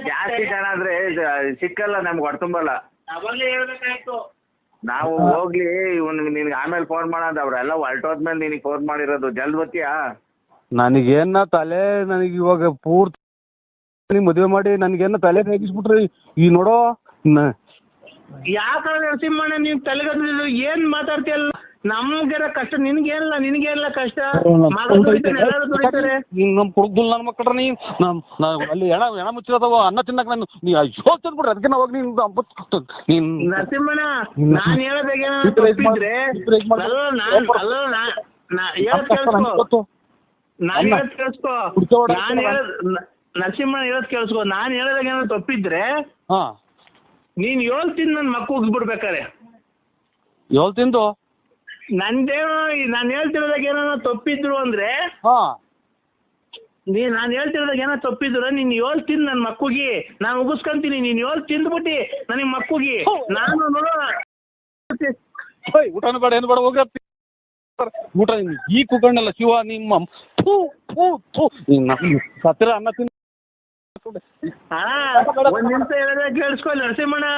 ಜಾಸ್ತಿ ಜನ ಆದ್ರೆ ಸಿಕ್ಕಲ್ಲ ನಮ್ಗೆ ಹೊಡ್ತುಂಬಲ್ಲ. ನಾವು ಹೋಗ್ಲಿ ನಿನ್ಗೆ ಆಮೇಲೆ ಫೋನ್ ಮಾಡೋದು, ಅವ್ರೆಲ್ಲ ಹೊರಟೋದ್ಮೇಲೆ ನಿನಗೆ ಫೋನ್ ಮಾಡಿರೋದು. ಜಲ್ದ್ ಬರ್ತೀಯಾ? ನನಗೇನ ತಲೆ ನನಗೆ ಇವಾಗ ಪೂರ್ತಿ ಮದುವೆ ಮಾಡಿ ನನಗೇನ ತಲೆ ರೇಗಿಸ್ಬಿಟ್ರಿ ಈ ನೋಡೋ. ಯಾಕ ನರಸಿಂಹಣ್ಣ ನೀವ್ ತಲೆಗದ್ದು ಏನ್ ಮಾತಾಡ್ತೀಯಲ್ಲ? ನಮ್ಗೆಲ್ಲ ಕಷ್ಟ, ನಿನ್ಗೇನಿಲ್ಲ ಕಷ್ಟ. ನಮ್ ಕುಡ್ದುಲ್ ನನ್ನ ಮಕ್ಕಳ್ರ ನೀ ಅಲ್ಲಿ ಎಣ ಮುಚ್ಚಿರೋದವ ಅನ್ನ ತಿನ್ನಕ್ ನಾನು ನೀ ಅಯ್ಯೋ ತಂದ್ಬಿಡ್ರಿ. ಅದಕ್ಕೆ ನಾವು ನೀನ್ ನರಸಿಂಹಣ್ಣ ನಾನ್ ಹೇಳೋದಾಗೆ ತಪ್ಪಿದ್ರೆ ನರಸಿಂಹಣ್ಣ ಹೇಳೋದ್ ಕೇಳಿಸ್ಕೊ. ನಾನ್ ಹೇಳೋದಾಗ ಏನಾದ್ರು ತಪ್ಪಿದ್ರೆ ನೀನ್ 7 ತಿಂದು ನನ್ ಮಕ್ಕ ಉಗ್ಬಿಡ್ಬೇಕಾರೆ 7 ತಿಂದು ನಂದೇನೋ ನಾನು ಹೇಳ್ತಿರೋದಾಗ ಏನೋ ತಪ್ಪಿದ್ರು ಅಂದ್ರೆ ನಾನು ಹೇಳ್ತಿರೋದಾಗ ಏನೋ ತಪ್ಪಿದ್ರು ನೀನ್ 7 ತಿಂದು ನನ್ನ ಮಕ್ಕಳಿಗೆ ನಾನು ಉಗಿಸ್ಕೊಂತೀನಿ. ನೀನ್ 7 ತಿಂದ್ಬಿಟ್ಟು ನನಗೆ ಮಕ್ಕಳಿಗೆ ನಾನು ನೋಡೋಣ. ಊಟನೂ ಬೇಡ ಏನು ಬೇಡ ಹೋಗ ಊಟ ಈ ಕುಕ್ಕಣ್ಣಲ್ಲ ಶಿವ ನಿಮ್ಮ ಸತ್ತಿರ ಅನ್ನ ತಿಂದು. ಒಂದ್ ನಿಮಿಷ ಹೇಳಿದ್ರೆ ಕೇಳಿಸ್ಕೊ ನರಸಿಂಹಣ್ಣ.